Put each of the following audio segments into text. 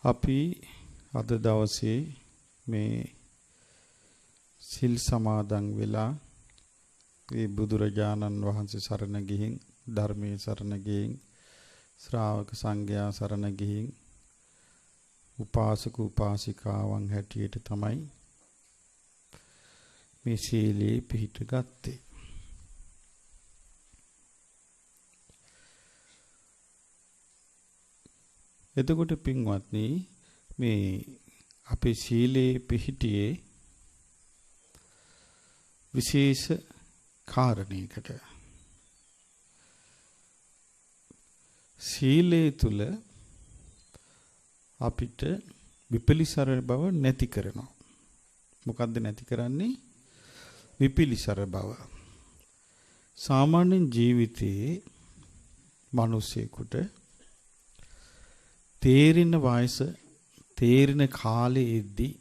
අපි අද දවසේ මේ සිල් සමාදන් වෙලා මේ බුදුරජාණන් වහන්සේ සරණ ගිහින් ධර්මයේ සරණ ගිහින් ශ්‍රාවක සංඝයා සරණ ගිහින් උපාසක උපාසිකාවන් හැටියට තමයි මේ සීලේ පිහිට ගත්තේ. එතකොට පින්වත්නි මේ අපේ සීලේ පිහිටියේ විශේෂ කාරණයකට. සීලේ තුල අපිට විපලිසර බව නැති කරනවා. මොකද්ද නැති කරන්නේ? විපලිසර බව. සාමාන්‍ය ජීවිතයේ මිනිසෙකුට තේරෙන වයස තේරෙන කාලයේදී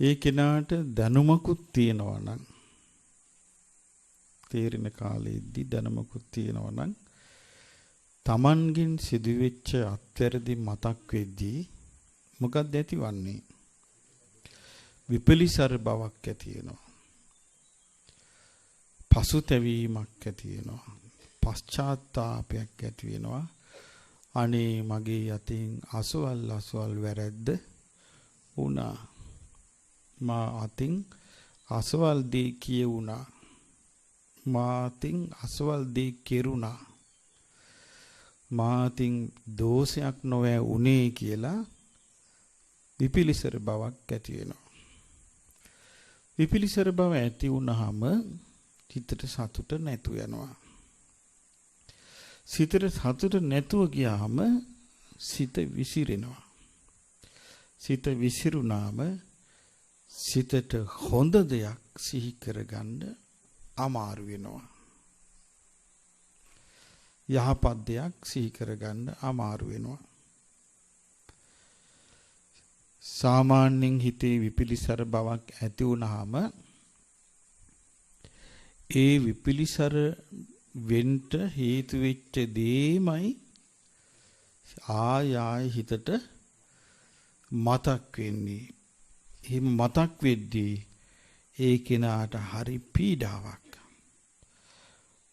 ඒ කෙනාට දැනුමකුත් තියෙනවා නම් තේරෙන කාලයේදී දැනුමකුත් තියෙනවා නම් Tamanගෙන් සිදුවෙච්ච අත්වැරදි මතක් වෙද්දී මොකක්ද ඇතිවන්නේ? විපලිසර බවක් ඇති වෙනවා. පසුතැවීමක් ඇති වෙනවා. පශ්චාත්තාපයක් ඇති වෙනවා. අනේ මගේ යතින් අසවල් වැරද්ද වුණා. මා අතින් අසවල් දේ කියුණා. මා අතින් අසවල් දේ කෙරුණා. මා අතින් දෝෂයක් නොවැ උනේ කියලා විපිලිසර බවක් ඇති වෙනවා. විපිලිසර බව ඇති වුණාම හිතට සතුට නැතු වෙනවා. සිතට සතුට නැතුව ගියාම සිත විසිරෙනවා. සිත විසිරුණාම සිතට හොඳ දෙයක් සිහි කරගන්න අමාරු වෙනවා. යහපත් දෙයක් සිහි කරගන්න අමාරු වෙනවා. සාමාන්‍යයෙන් හිතේ විපිලිසර බවක් ඇති වුණාම ඒ විපිලිසර වෙන්න හේතු වෙච්ච දේමයි ආය හිතට මතක් වෙන්නේ. එහෙම මතක් වෙද්දී ඒ කෙනාට හරි පීඩාවක්,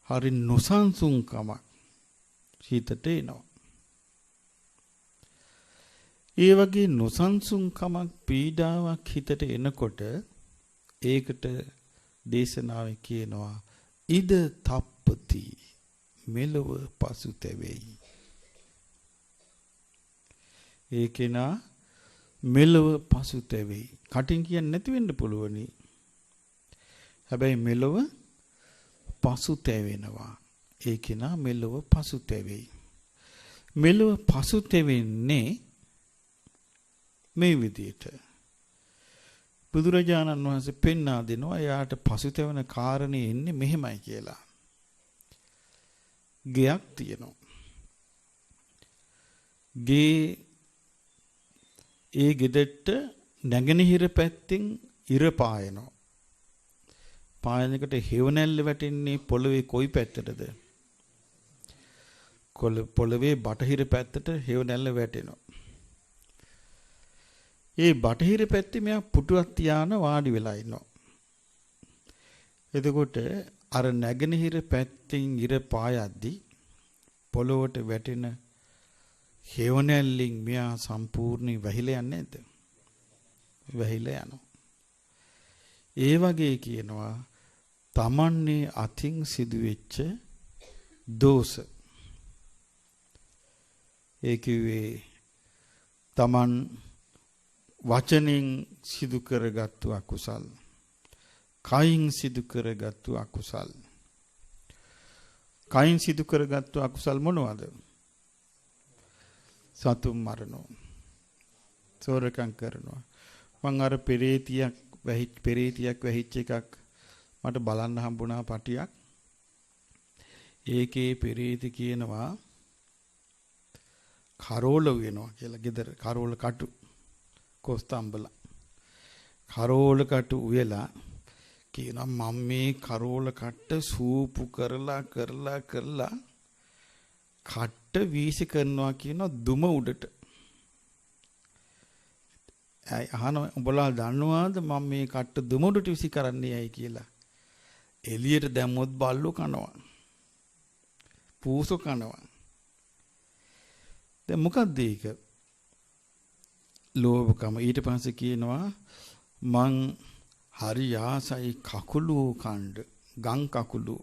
හරි නොසන්සුන්කමක් හිතට එනවා. ඒ වගේ නොසන්සුන්කමක් පීඩාවක් හිතට එනකොට ඒකට දේශනාවේ කියනවා ඉද තප්පති මෙලොව පසුතැවෙයි. ඒ කෙනා මෙලොව පසුතැවෙයි. කටින් කියන්නේ නැති වෙන්න පුළුවනි. හැබැයි මෙලොව පසුතැවෙනවා. ඒ කෙනා මෙලොව පසුතැවෙයි. මෙලොව පසුතැවෙන්නේ මේ විදිහට. බුදුරජාණන් වහන්සේ පෙන්වා දෙනවා එයාට පසුතැවෙන කාරණේ එන්නේ මෙහෙමයි කියලා. ගෙයක් තියෙනවා. ඒ ගෙදරට නැගෙනහිර පැත්තෙන් ඉර පායනවා. පායනකට හේවණැල්ල වැටෙන්නේ පොළවේ කොයි පැත්තටද? පොළවේ බටහිර පැත්තට හේවණැල්ල වැටෙනවා. ඒ බටහිර පැත්තේ මෙයා පුටුවක් තියාන වාඩි වෙලා ඉන්නවා. එතකොට අර නැගෙනහිර පැත්තෙන් ඉර පායද්දි පොළොවට වැටෙන හේවණැල්ලෙන් මෙයා සම්පූර්ණ වැහිලා යන්නේ නැද්ද? වැහිලා යනවා. ඒ වගේ කියනවා තමන්නේ අතින් සිදුවෙච්ච දෝෂ. ඒ කිව්වේ තමන් වචනෙන් සිදු කරගත්තු අකුසල්, කයින් සිදු කරගත්තු අකුසල්. කයින් සිදු කරගත්තු අකුසල් මොනවද? සතුන් මරනවා, සෝරකම් කරනවා. මං අර පෙරේතියක් වැහිච්ච එකක් මට බලන්න හම්බුණා පටියක්. ඒකේ පෙරේති කියනවා කරෝල වෙනවා කියලා. ගෙදර කරෝල කටු කොස්තම්බල කරෝල කටු උයලා කියනවා මම මේ කරෝල කට්ට සූපු කරලා කට්ට වීසි කරනවා කියන දුම උඩට. අහන උඹලා දන්නවාද මම මේ කට්ට දුම උඩට වීසි කරන්නේ ඇයි කියලා? එළියට දැම්මොත් බල්ලෝ කනවා. පූසෝ කනවා. දැන් මොකක්ද ඒක? ලෝභකම. ඊට පස්සේ කියනවා මං හරි ආසයි කකුළු කණ්ඩ. ගම් කකුළු.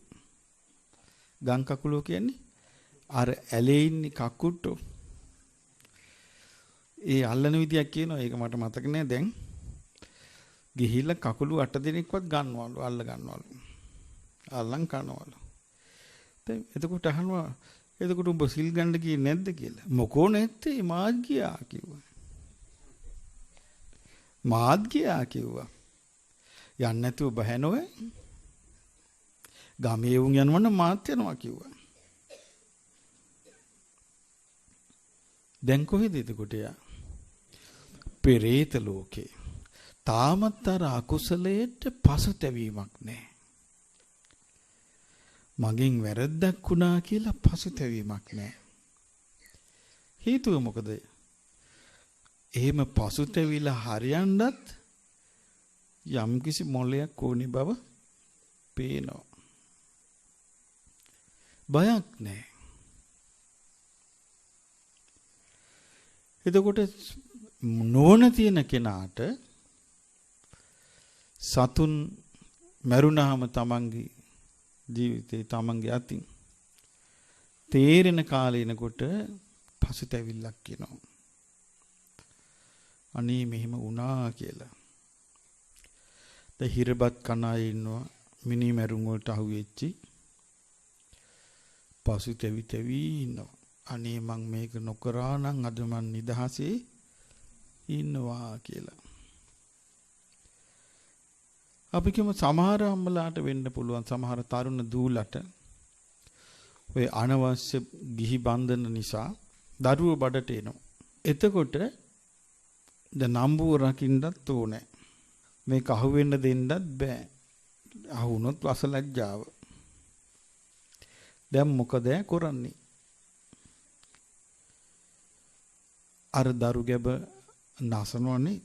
ගම් කකුළු කියන්නේ අර ඇලේ ඉන්නේ කකුට්ටෝ. ඒ අල්ලන විදියක් කියනවා. ඒක මට මතක නෑ දැන්. ගිහිල්ලා කකුළු 8 දිනක්වත් ගන්නවලු අල්ල ගන්නවලු. අල්ලන් කනවලු. දැන් එතකොට අහනවා එතකොට ඔබ සිල් ගන්න ගියේ නැද්ද කියලා. මොකෝ නැත්තේ මාත් ගියා කිව්වා. මාත් ගියා කිව්වා. යන්න නැතුව බෑ නෝය. ගමේ වුන් යනවනම් මාත් යනවා කිව්වා. දැන් කොහෙද එතකොට යා? පෙරේත ලෝකේ. තාමත් අර අකුසලයට පසුතැවීමක් නැහැ. මගෙන් වැරද්දක් වුණා කියලා පසුතැවීමක් නැහැ. හේතුව මොකද? එහෙම පසුතැවිලා හරියන්නත් යම්කිසි මොලයක් ඕනේ බව පේනවා. බයක් නැහැ. එතකොට නෝන තියෙන කෙනාට සතුන් මරුණාම තමන්ගේ ජීවිතේ තමන්ගේ අතින් තේරෙන කාලේ එනකොට පසුතැවිල්ලක් කියනවා. අනේ මෙහෙම වුණා කියලා. දැන් හිරබත් කන අය ඉන්නවා මිනි මරුන් වලට අහුවෙච්චි පසුතැවි ඉන්නවා. අනේ මං මේක නොකරා නම් අද මං නිදහසේ ඉන්නවා කියලා. අපි කියමු සමහර අම්මලාට වෙන්න පුළුවන් සමහර තරුණ දූලට ඔය අනවශ්‍ය ගිහි බන්ධන නිසා දරුවෝ බඩට එනවා. එතකොට දැන් නම්බුව රකින්නත් ඕනේ. මේක අහුවෙන්න දෙන්නත් බෑ. අහුනොත් අසලජ්ජාව. දැන් මොකද කරන්නේ? අර දරු ගැබ නැසනවනේ.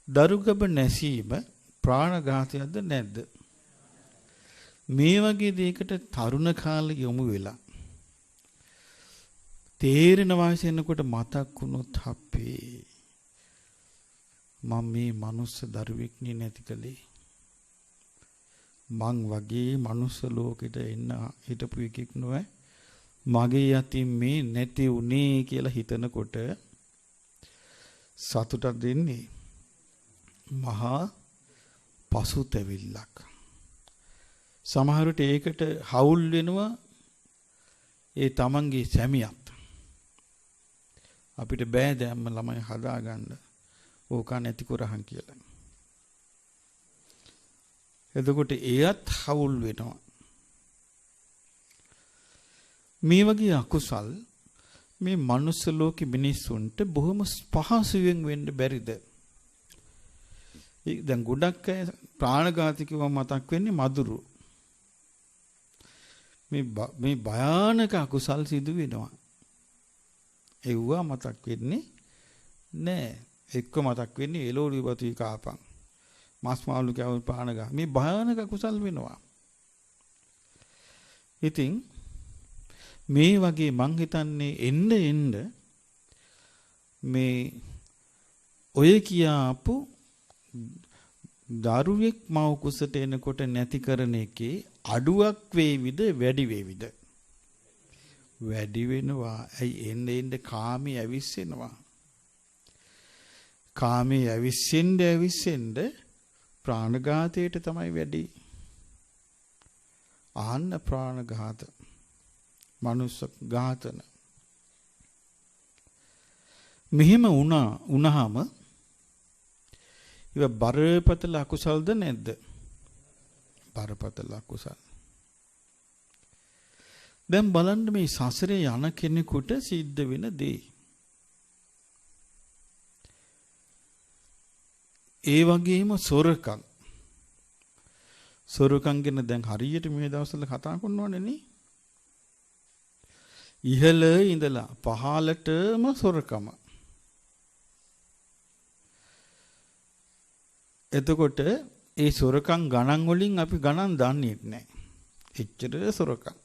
දරු ගැබ නැසීම ප්‍රාණඝාතයක්ද නැද්ද? මේ වගේ දෙයකට තරුණ කාලේ යොමු වෙලා තේරෙන වයස එනකොට මතක් වුණොත් අපේ මම මේ මනුස්ස දරුවෙක් නැති කලේ. මං වගේ මනුස්ස ලෝකෙට එන්න හිටපු එකෙක් නොවේ. මගේ යතින් මේ නැති උනේ කියලා හිතනකොට සතුටක් දෙන්නේ මහා පසුතැවිල්ලක්. සමහරට ඒකට හවුල් වෙනවා ඒ තමන්ගේ සැමියාත්. අපිට බෑ දැම්ම ළමයි හදාගන්න ඕක නැති කරහන් කියලා. එතකොට එයත් හවුල් වෙනවා. මේ වගේ අකුසල් මේ මනුස්ස ලෝකෙ මිනිස්සුන්ට බොහොම පහසුවෙන් වෙන්න බැරිද? දැන් ගොඩක් අය ප්‍රාණඝාතිකව මතක් වෙන්නේ මදුරු. මේ භයානක අකුසල් සිදු වෙනවා. ඒවා මතක් වෙන්නේ නෑ. එක්ක මතක් වෙන්නේ එළවලු වතු කාපන්. මස් මාළු කෑව ප්‍රාණඝාත. මේ භයානක අකුසල් වෙනවා. ඉතින් මේ වගේ මං හිතන්නේ එන්න මේ ඔය කියාපු දරුවෙක් මව කුසට එනකොට නැති කරන එකේ අඩුවක් වේවිද වැඩි වේවිද? වැඩි වෙනවා. ඇයි එන්න කාමයේ ඇවිස්සෙනවා. කාමයේ ඇවිස්සෙන්න ප්‍රාණඝාතයට තමයි වැඩි. ආන්න ප්‍රාණඝාත මනුස්ස ඝාතන. මෙහෙම වුණාම ඉව බරපතල අකුසල්ද නැද්ද? බරපතල අකුසල්. දැන් බලන්න මේ සසරේ යන කෙනෙකුට සිද්ධ වෙන දේ. ඒ වගේම සොරකම්. සොරකම් ගැන දැන් හරියට මේ දවස්වල කතා කරනවනේ නේ. ඉහළ ඉඳලා පහළටම සොරකම. එතකොට ඒ සොරකම් ගණන් වලින් අපි ගණන් දන්නේ නැහැ. එච්චර සොරකම්.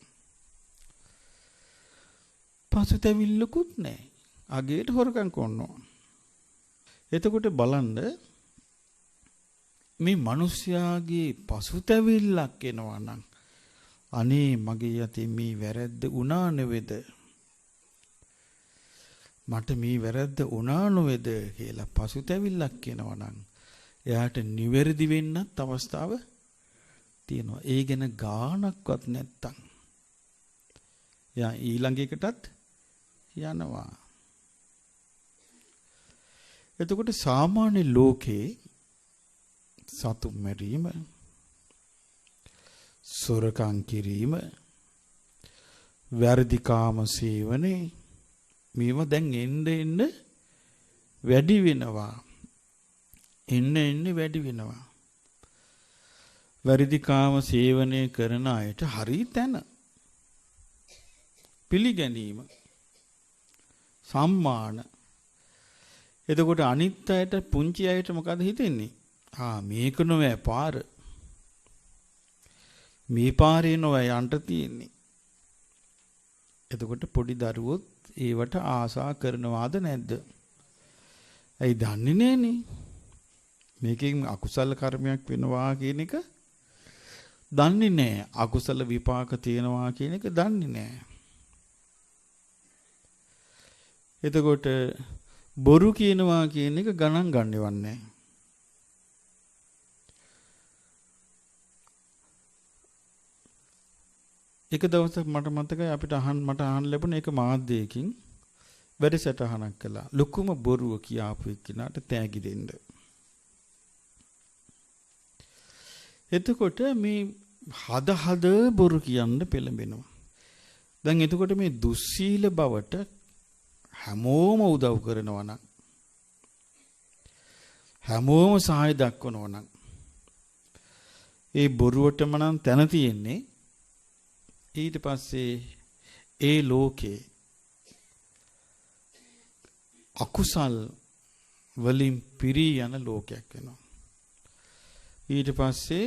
පසුතැවිල්ලකුත් නැහැ. අගේට හොරකම් කරනවා. එතකොට බලන්න මේ මිනිස්යාගේ පසුතැවිල්ලක් එනවා නම් අනේ මගේ යතේ මේ වැරද්ද වුණා නෙවෙද? මට මේ වැරද්ද වුණා නෙවෙද කියලා පසුතැවිල්ලක් එනවා නම් එයාට නිවැරදි වෙන්නත් අවස්ථාව තියෙනවා. ඒ ගැන ගාණක්වත් නැත්තම් එයා ඊළඟ එකටත් යනවා. එතකොට සාමාන්‍ය ලෝකේ සතුන් මැරීම, සොරකම් කිරීම, වැරදිකාම සේවනේ මේවා දැන් එන්න වැඩි වෙනවා. එන්න වැඩි වෙනවා. වැරදිකාම සේවනය කරන අයට හරි තැන. පිළිගැනීම, සම්මාන. එතකොට අනිත් අයට පුංචි අයට මොකද හිතෙන්නේ? මේක නොවැ පාර. මේ පාරේ නොවැ යන්න තියෙන්නේ. එතකොට පොඩි දරුවොත් ඒවට ආසා කරනවාද නැද්ද? ඇයි දන්නේ නැනේ. මේකෙන් අකුසල කර්මයක් වෙනවා කියන එක දන්නේ නැහැ. අකුසල විපාක තියෙනවා කියන එක දන්නේ නැහැ. එතකොට බොරු කියනවා කියන එක ගණන් ගන්නවත් නැහැ. එක දවසක් මට මතකයි මට අහන්න ලැබුණ එක මාධ්‍යයකින් වැඩසටහනක් කළා. ලොකුම බොරුව කියාපු එක්කිනාට තෑගි දෙන්න. එතකොට මේ හද බොරු කියන්න පෙළඹෙනවා. දැන් එතකොට මේ දුස්සීල බවට හැමෝම උදව් කරනවා නම්, හැමෝම සහාය දක්වනවා නම්, ඒ බොරුවටම නම් තැන තියෙන්නේ. ඊට පස්සේ ඒ ලෝකේ අකුසල් වලින් පිරී යන ලෝකයක් වෙනවා. ඊට පස්සේ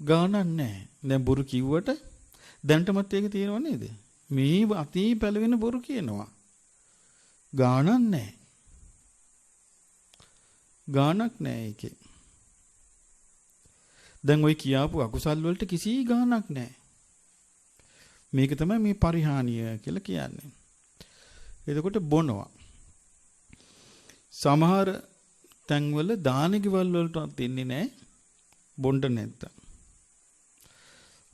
ගානක් නැහැ. දැන් බොරු කිව්වට දැන්ටමත් ඒක තියෙනව නේද? මේ අතී පැලවෙන බොරු කියනවා. ගානක් නැහැ. ගානක් නැහැ ඒකේ. දැන් ওই කියාපු අකුසල් වලට කිසි ගානක් නැහැ. මේක තමයි මේ පරිහානිය කියලා කියන්නේ. එතකොට බොනවා. සමහර තැන්වල දානකවල වලට දෙන්නේ නැහැ බොණ්ඩ නැත්තම්.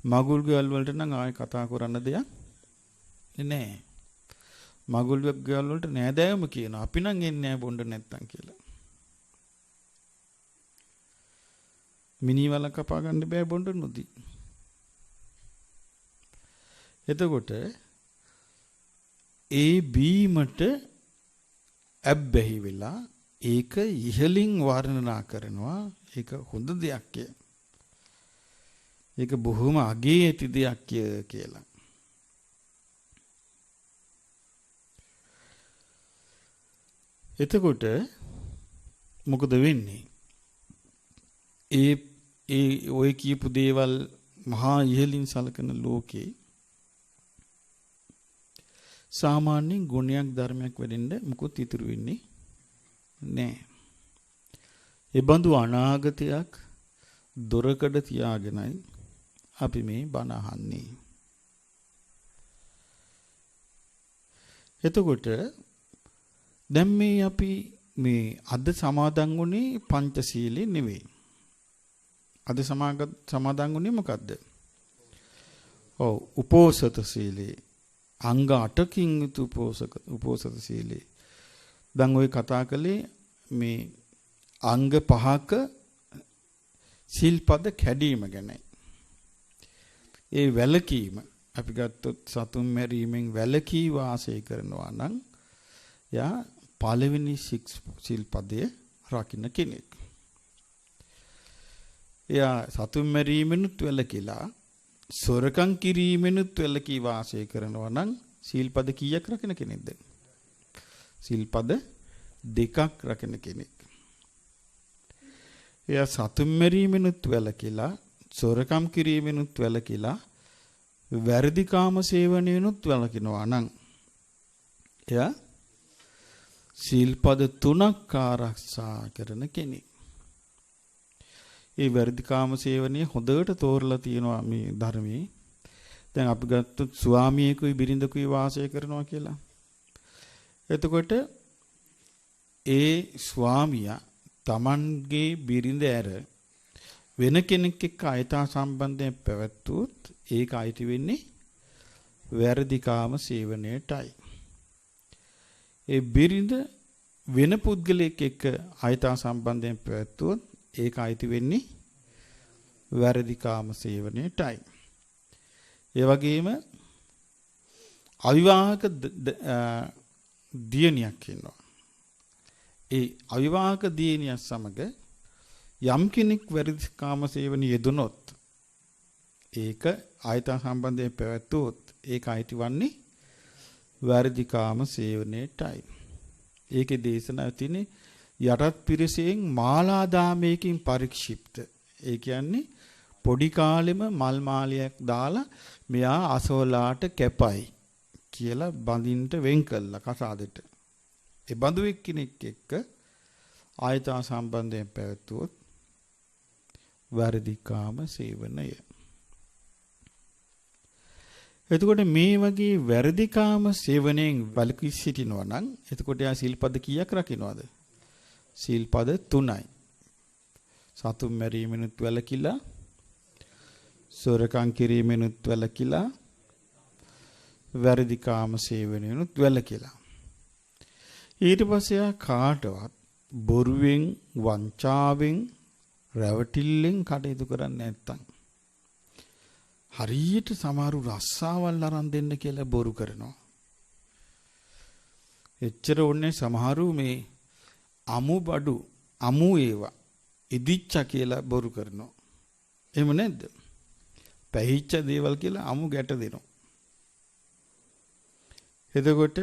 මගුල් ගෙවල් වලට නම් ආයෙ කතා කරන්න දෙයක් නැහැ. මගුල් ගෙවල් වලට නෑදෑයම කියනවා අපි නම් එන්නේ නැහැ බොණ්ඩ නැත්තම් කියලා. මිනිවල කපා ගන්න බෑ බොණ්ඩ නොදී. එතකොට ඒ බීමට ඇබ්බැහි වෙලා ඒක ඉහලින් වර්ණනා කරනවා. ඒක හොඳ දෙයක් ඒක බොහොම අගේ ඇති දෙයක් කියලා. එතකොට මොකද වෙන්නේ? ඒ ඔය කියපු දේවල් මහා ඉහලින් සලකන ලෝකේ සාමාන්‍යයෙන් ගුණයක් ධර්මයක් වෙඩෙන්න මොකොත් ඉතුරු වෙන්නේ නැහැ. ඒ බඳු අනාගතයක් දොරකඩ තියාගෙනයි අපි මේ බණ අහන්නේ. එතකොට දැන් මේ අපි මේ අද සමාදන් වුණේ පංචශීලයේ නෙවෙයි. අද සමාදන් වුණේ මොකද්ද? උපෝසත සීලේ. අංග 8කින් යුතු උපෝසත සීලේ. දැන් ඔය කතා කළේ මේ අංග 5ක සිල්පද කැඩීම ගැනයි. ඒ වැලකීම අපි ගත්තොත් සතුන් මැරීමෙන් වැලකී වාසය කරනවා නම් යා පළවෙනි සිල්පදයේ රකින්න කෙනෙක්. එයා සතුන් මැරීමෙනුත් වැලකීලා සොරකම් කිරීමෙනුත් වැලකී වාසය කරනවා නම් සීල්පද කීයක් රකින්න කෙනෙක්ද? සීල්පද 2ක් රකින්න කෙනෙක්. එයා සතුන් මැරීමෙනුත් වැළකීලා, සොරකම් කිරීමෙනුත් වැළකීලා, වැරදි කාම සේවනයෙනුත් වැළකිනවා නම් එයා සීල්පද 3ක් ආරක්ෂා කරන කෙනෙක්. ඒ වැරදි කාම සේවනයේ හොඳට තෝරලා තියෙනවා මේ ධර්මයේ. දැන් අපි ගත්තොත් ස්වාමියෙකුයි බිරිඳකුයි වාසය කරනවා කියලා. එතකොට ඒ ස්වාමියා Tamanගේ බිරිඳ ඇර වෙන කෙනෙක් එක්ක අයථා සම්බන්ධයෙන් පැවැත්වුවොත් ඒක අයිති වෙන්නේ වැරදි කාම සේවනයටයි. ඒ බිරිඳ වෙන පුද්ගලයෙක් එක්ක අයථා සම්බන්ධයෙන් පැවැත්වුවොත් ඒක අයිති වෙන්නේ වැරදි කාම සේවනයටයි. ඒ වගේම අවිවාහක දියණියක් ඉන්නවා. ඒ අවිවාහක දියණිය සමග යම් කෙනෙක් වැරදි කාම සේවනයේ යෙදුනොත් ඒක ආයතන සම්බන්ධයෙන් පැවැත්වුවොත් ඒක අයිතිවන්නේ වැරදි කාම සේවනයේටයි. ඒකේ දේශනාව තියෙන්නේ යටත් පිරිසෙන් මාලාදාමයකින් පරික්ෂිප්ත. ඒ කියන්නේ පොඩි කාලෙම මල් මාලයක් දාලා මෙයා අසවලාට කැපයි කියලා බඳින්න වෙන් කළා කසාදෙට. ඒ බඳු එක්කෙනෙක් එක්ක ආයතන සම්බන්ධයෙන් පැවැත්වුවොත් වැරදි කාම සේවනය. එතකොට මේ වගේ වැරදි කාම සේවනයෙන් වළකී සිටිනවා නම් එතකොට යා සීල්පද කීයක් රකින්නවද? සීල්පද 3යි. සතුන් මැරීමෙනුත් වැළකීලා, සොරකම් කිරීමෙනුත් වැළකීලා, වැරදි කාම සේවනයෙනුත් වැළකීලා. ඊට පස්සේ යා කාටවත් බොරුවෙන්, වංචාවෙන්, රැවටිල්ලෙන් කටයුතු කරන්නේ නැත්තම් හරියට සමහරු රස්සාවල් අරන් දෙන්න කියලා බොරු කරනවා. එච්චර ඕනේ සමහරු මේ අමු බඩු, අමු ඒවා ඉදිච්ච කියලා බොරු කරනවා. එහෙම නැද්ද? පැහිච්ච දේවල් කියලා අමු ගැට දෙනවා. එතකොට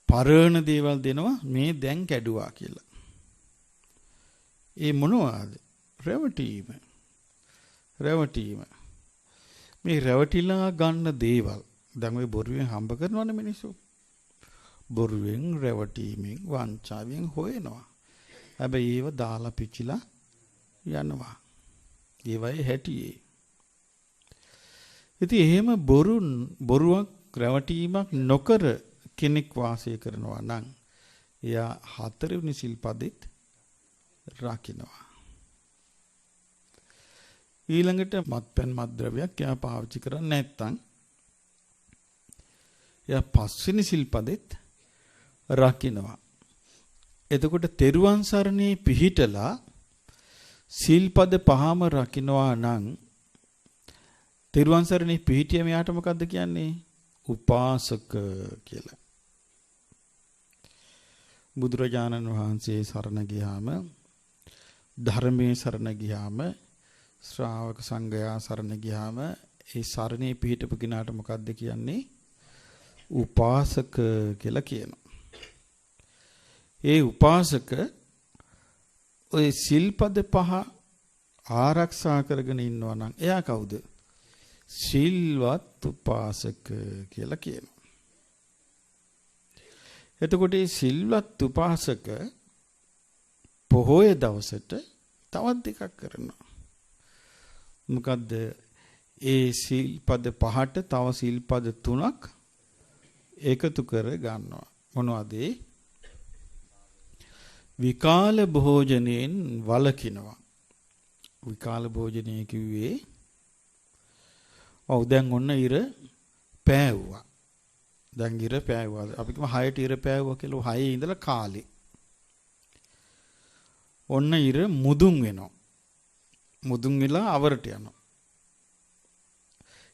පරණ දේවල් දෙනවා මේ දැන් කැඩුවා කියලා. ඒ මොනවාද? රැවටීම. රැවටීම. මේ රැවටිලා ගන්න දේවල් දැන් ඔය බොරුවෙන් හම්බ කරනවනේ මිනිස්සු. බොරුවෙන්, රැවටීමෙන්, වංචාවෙන් හොයනවා. හැබැයි ඒව දාලා පිච්චිලා යනවා. ඒවයි හැටියේ. ඉතින් එහෙම බොරුවක්, රැවටීමක් නොකර කෙනෙක් වාසය කරනවා නම් එයා 4 වෙනි සිල්පදෙත් රකින්නවා. ඊළඟට මත්පැන් මත්ද්‍රව්‍යයක් එයා පාවිච්චි කරන්නේ නැත්නම් එයා 5 වෙනි සිල්පදෙත් රකින්නවා. එතකොට තෙරුවන් සරණේ පිහිටලා සිල්පද 5ම රකින්නවා නම් තෙරුවන් සරණේ පිහිටියම යාට මොකද්ද කියන්නේ? උපාසක කියලා. බුදුරජාණන් වහන්සේ සරණ ගියාම, ධර්මයේ සරණ ගියාම, ශ්‍රාවක සංඝයා සරණ ගියාම ඒ සරණේ පිහිටපු කෙනාට මොකද්ද කියන්නේ? උපාසක කියලා කියනවා. ඒ උපාසක ඔය සිල්පද 5 ආරක්ෂා කරගෙන ඉන්නවා නම් එයා කවුද? සිල්වත් උපාසක කියලා කියනවා. එතකොට මේ සිල්වත් උපාසක පොහොය දවසට තවත් දෙකක් කරනවා. මොකද්ද? ඒ සිල්පද 5ට තව සිල්පද 3ක් එකතු කර ගන්නවා. මොනවද? විකාල භෝජනයෙන් වළකිනවා. විකාල භෝජනය කිව්වේ දැන් ඔන්න ඉර පෑවුවා. දැන් ඉර පෑවුවා. අපි කියමු 6ට ඉර පෑවුවා කියලා. 6 ඉඳලා කාලේ. ඔන්න ඉර මුදුන් වෙනවා. මුදුන් වෙලා අවරට යනවා.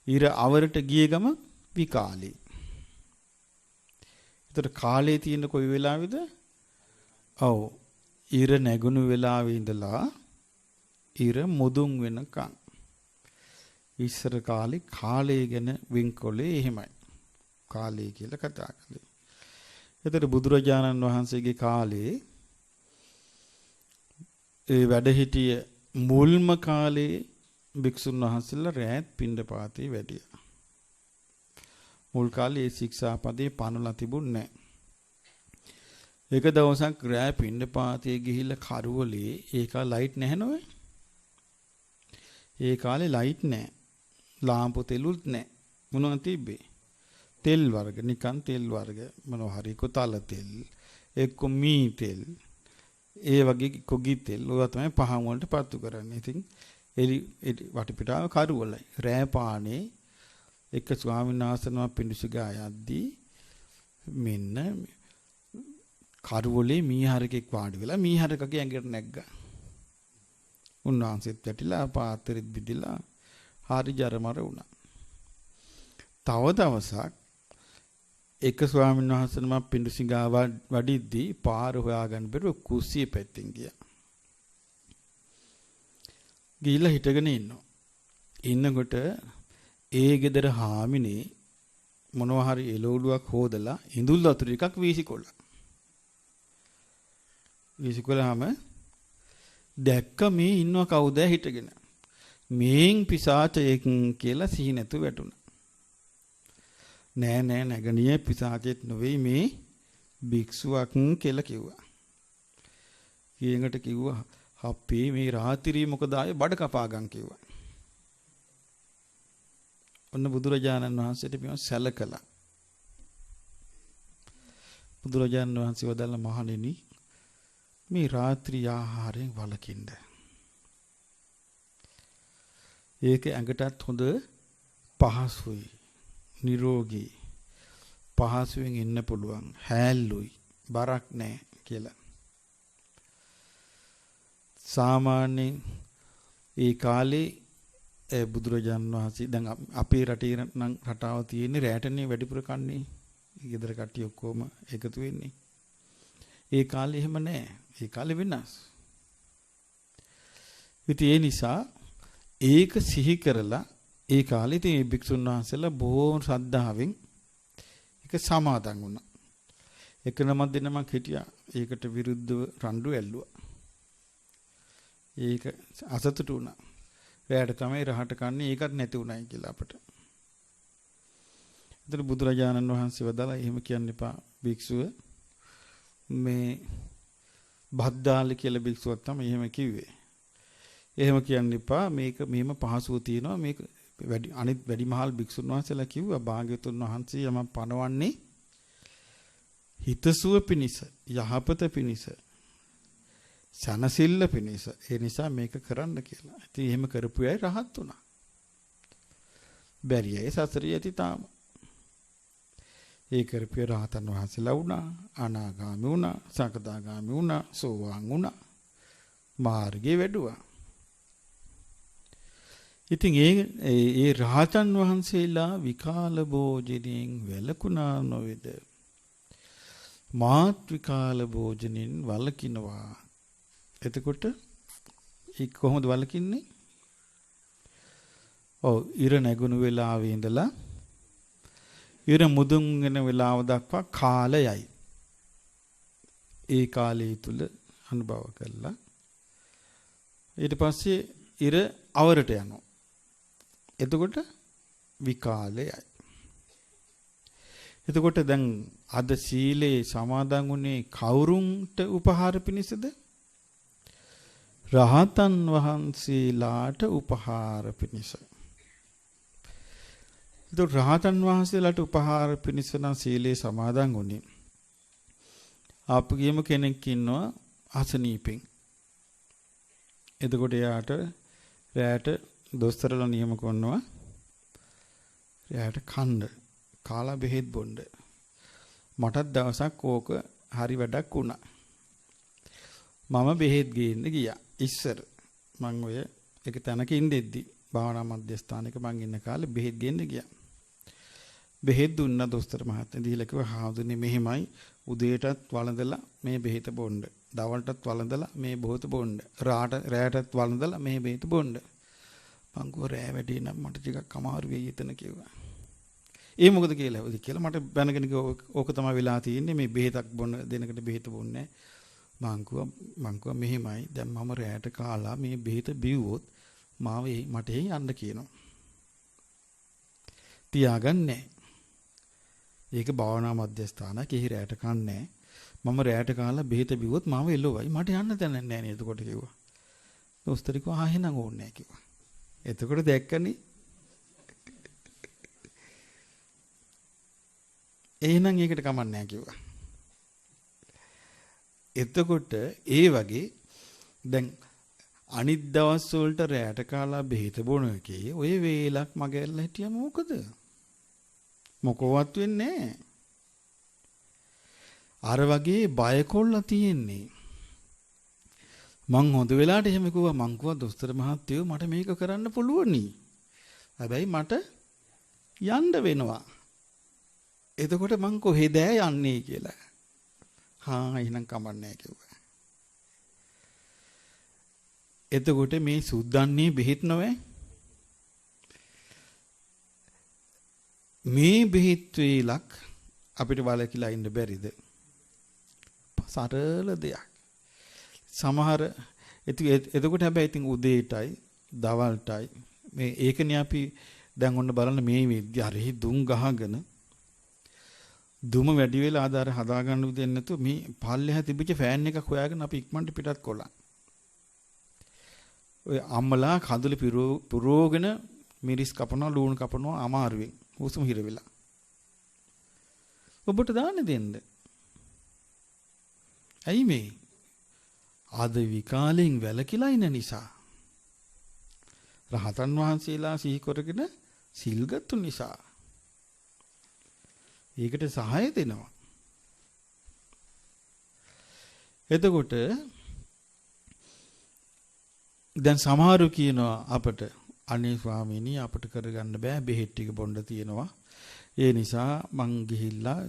ඉර අවරට ගිය ගම විකාලේ. ඒතර කාලේ තියෙන කොයි වෙලාවෙද? ඉර නැගුණු වෙලාවේ ඉඳලා ඉර මුදුන් වෙනකන්. ඉස්සර කාලේ කාලය ගැන වෙන්කොලේ එහෙමයි. කාලය කියලා කතා කළේ. එතකොට බුදුරජාණන් වහන්සේගේ කාලේ ඒ වැඩ සිටිය මුල්ම කාලේ භික්ෂුන් වහන්සේලා රැත් පිණ්ඩපාතේ වැඩියා. මුල් කාලේ ඒ ශික්ෂාපදේ පනවලා තිබුණේ නැහැ. එක දවසක් රෑ පිණ්ඩපාතේ ගිහිල්ලා කරවලේ ඒක ලයිට් නැහැ නෝයි. ඒ කාලේ ලයිට් නැහැ. ලාම්පු තෙලුත් නැහැ. මොනවද තිබ්බේ? තෙල් වර්ග, නිකන් තෙල් වර්ග මොනවා හරි කොතල තෙල්, එක්ක මී තෙල්, ඒ වගේ කොගි තෙල් ඔය තමයි පහන් වලට පත්තු කරන්නේ. ඉතින් එලි වටපිටාව කරවලයි. රෑ පානේ එක ස්වාමීන් වහන්සේනම පිඬුසිගා යද්දී මෙන්න කරවලේ මීහරකෙක් වාඩි වෙලා මීහරකගේ ඇඟට නැග්ගා. උන්වහන්සේත් වැටිලා පාත්‍රෙත් බිදිලා හරි ජරමර වුණා. තව දවසක් එක ස්වාමීන් වහන්සේනම පිඬුසිඟා වඩිද්දී පාර හොයාගන්න බැරුව කුස්සිය පැත්තෙන් ගියා. ගිහිල්ලා හිටගෙන ඉන්නවා. ඉන්නකොට ඒ ගෙදර හාමිනේ මොනවා හරි එළවලුවක් හොදලා ඉඳුල් වතුර එකක් වීසිකොල්ලා. වීසිකොල්ලාම දැක්ක මේ ඉන්නව කවුද හිටගෙන. මේන් පිසාචයෙක් කියලා සිහි නැතු වැටුණා. නෑ නැගණිය පිසාචෙත් නෙවෙයි මේ භික්ෂුවක් කියලා කිව්වා. ඊළඟට කිව්වා අපේ මේ රාත්‍රියේ මොකද ආයේ බඩ කපාගම් කිව්වා. ඔන්න බුදුරජාණන් වහන්සේට මේ සැලකලා. බුදුරජාණන් වහන්සේ වදාළ මහණෙනි මේ රාත්‍රී ආහාරයෙන් වළකින්න. ඒක ඇඟටත් හොඳ පහසුයි. නිරෝගී. පහසුවෙන් ඉන්න පුළුවන්. හැල්ලුයි. බරක් නැහැ කියලා. සාමාන්‍යයෙන් ඒ කාලේ බුදුරජාණන් වහන්සේ දැන් අපේ රටේ නම් රටාව තියෙන්නේ රැටනේ වැඩිපුර කන්නේ. ගෙදර කට්ටිය ඔක්කොම එකතු වෙන්නේ. ඒ කාලේ එහෙම නැහැ. ඒ කාලේ වෙනස්. ඉතින් ඒ නිසා ඒක සිහි කරලා ඒ කාලේ ඉතින් මේ භික්ෂුන් වහන්සේලා බොහෝ ශ්‍රද්ධාවෙන් ඒක සමාදන් වුණා. එක නමක් දෙනමක් හිටියා. ඒකට විරුද්ධව රණ්ඩු ඇල්ලුවා. ඒක අසතුටු වුණා. රැයට තමයි රහට කන්නේ ඒකත් නැති උනායි කියලා අපට. ඒතර බුදුරජාණන් වහන්සේ වදාලා එහෙම කියන්න එපා භික්ෂුව. මේ බද්දාලි කියලා භික්ෂුවක් තමයි එහෙම කිව්වේ. එහෙම කියන්න එපා. මේක මෙහෙම පහසුව තියෙනවා. මේක අනිත් වැඩිමහල් භික්ෂුන් වහන්සේලා කිව්වා භාග්‍යවතුන් වහන්සේ යම පනවන්නේ හිතසුව පිණිස, යහපත පිණිස, සනසිල්ල පිණිස. ඒ නිසා මේක කරන්න කියලා. ඉතින් එහෙම කරපු අය රහත් වුණා. බැරි අය සසරිය ඇති තාම. ඒ කරපු රහතන් වහන්සේලා වුණා, අනාගාමී වුණා, සකදාගාමී වුණා, සෝවාන් වුණා. මාර්ගේ වැඩුවා. ඉතින් ඒ රහතන් වහන්සේලා විකාල භෝජනෙන් වැළකුණා නොවේද? මාත් විකාල භෝජනෙන් වළකිනවා. එතකොට ඒක කොහොමද වළකින්නේ? ඔව් ඉර නැගුණු වෙලාවේ ඉඳලා ඉර මුදුන් වෙන වෙලාව දක්වා කාලයයි. ඒ කාලය තුල අනුභව කළා. ඊට පස්සේ ඉර අවරට යනවා. එතකොට විකාලයයි. එතකොට දැන් අද සීලේ සමාදන් වුණේ කවුරුන්ට උපහාර පිණිසද? රහතන් වහන්සේලාට උපහාර පිණිස. ඒක රහතන් වහන්සේලාට උපහාර පිණිස නම් සීලේ සමාදන් වුණේ. අපගේම කෙනෙක් ඉන්නවා අසනීපෙන්. එතකොට එයාට රැයට දොස්තරලා නියම කරනවා රැයට කන්න කාලා බෙහෙත් බොන්න. මටත් දවසක් ඕක හරි වැඩක් වුණා. මම බෙහෙත් ගේන්න ගියා. ඉස්සර මම ඔය එක තැනක ඉඳෙද්දි භාවනා මධ්‍යස්ථානයක මං ඉන්න කාලේ බෙහෙත් ගේන්න ගියා. බෙහෙත් දුන්නා දොස්තර මහත්තයා. දීලා කිව්වා හාමුදුරනේ මෙහෙමයි උදේටත් වළඳලා මේ බෙහෙත බොන්න. දවල්ටත් වළඳලා මේ බෙහෙත බොන්න. රාටත් වළඳලා මේ බෙහෙත බොන්න. මං කිව්වා රෑ වැඩි නම් මට ටිකක් අමාරු වෙයි එතන කිව්වා. ඒ මොකද කියලා හවුද කියලා මට බැනගෙන ඕක තමයි වෙලා තියෙන්නේ මේ බෙහෙතක් බොන්න දෙනකට බෙහෙත බොන්නේ මං කිව්වා මෙහෙමයි දැන් මම රෑට කාලා මේ බෙහෙත බිව්වොත් මාව මට යන්න කියනවා. තියාගන්නේ. ඒක භාවනා මධ්‍යස්ථානක එහි රෑට කන්නේ. මම රෑට කාලා බෙහෙත බිව්වොත් මාව එළවයි. මට යන්න තැන නැහැ නේද එතකොට කිව්වා. දොස්තර කිව්වා එහෙනම් ඕනේ නැහැ කිව්වා. එතකොට දැක්කනේ. එහෙනම් ඒකට කමක් නැහැ කිව්වා. එතකොට ඒ වගේ දැන් අනිත් දවස් වලට රැට කාලා බෙහෙත බොන එකේ ඔය වේලක් මගහැරලා හිටියම මොකද? මොකවත් වෙන්නේ නැහැ. අර වගේ බයකොල්ල තියෙන්නේ. මං හොඳ වෙලාවට එහෙම කිව්වා මං කිව්වා දොස්තර මහත්තයෝ මට මේක කරන්න පුළුවනි. හැබැයි මට යන්න වෙනවා. එතකොට මං කොහෙද යන්නේ කියලා. එහෙනම් කමක් නැහැ කිව්වා. එතකොට මේ සුද්දන්නේ බෙහෙත් නොවේ. මේ බෙහෙත් වේලක් අපිට බලකිලා ඉන්න බැරිද? සරල දෙයක්. සමහර එතකොට හැබැයි ඉතින් උදේටයි දවල්ටයි මේ ඒකනේ අපි දැන් ඔන්න බලන්න මේ විද්‍යාවේ දුම් ගහගෙන දුම වැඩි වෙලා ආදාර හදා ගන්න විදිහ නැතුව මේ පල්ලෙහා තිබිච්ච ෆෑන් එකක් හොයාගෙන අපි ඉක්මනට පිටත් කොලා. ඔය අම්මලා කඳුළු පුරෝගෙන මිරිස් කපනවා ලුණු කපනවා අමාරුවෙන් හුස්ම හිර වෙලා. ඔබට දාන්න දෙන්න. ඇයි මේ? ආද විකාලෙන් වැළකීලා ඉන්න නිසා. රහතන් වහන්සේලා සිහි කරගෙන සිල්ගත්තු නිසා. ඒකට සහාය දෙනවා. එතකොට දැන් සමහරු කියනවා අපට අනේ ස්වාමීනි අපට කරගන්න බෑ බෙහෙත් ටික බොන්න තියෙනවා. ඒ නිසා මං ගිහිල්ලා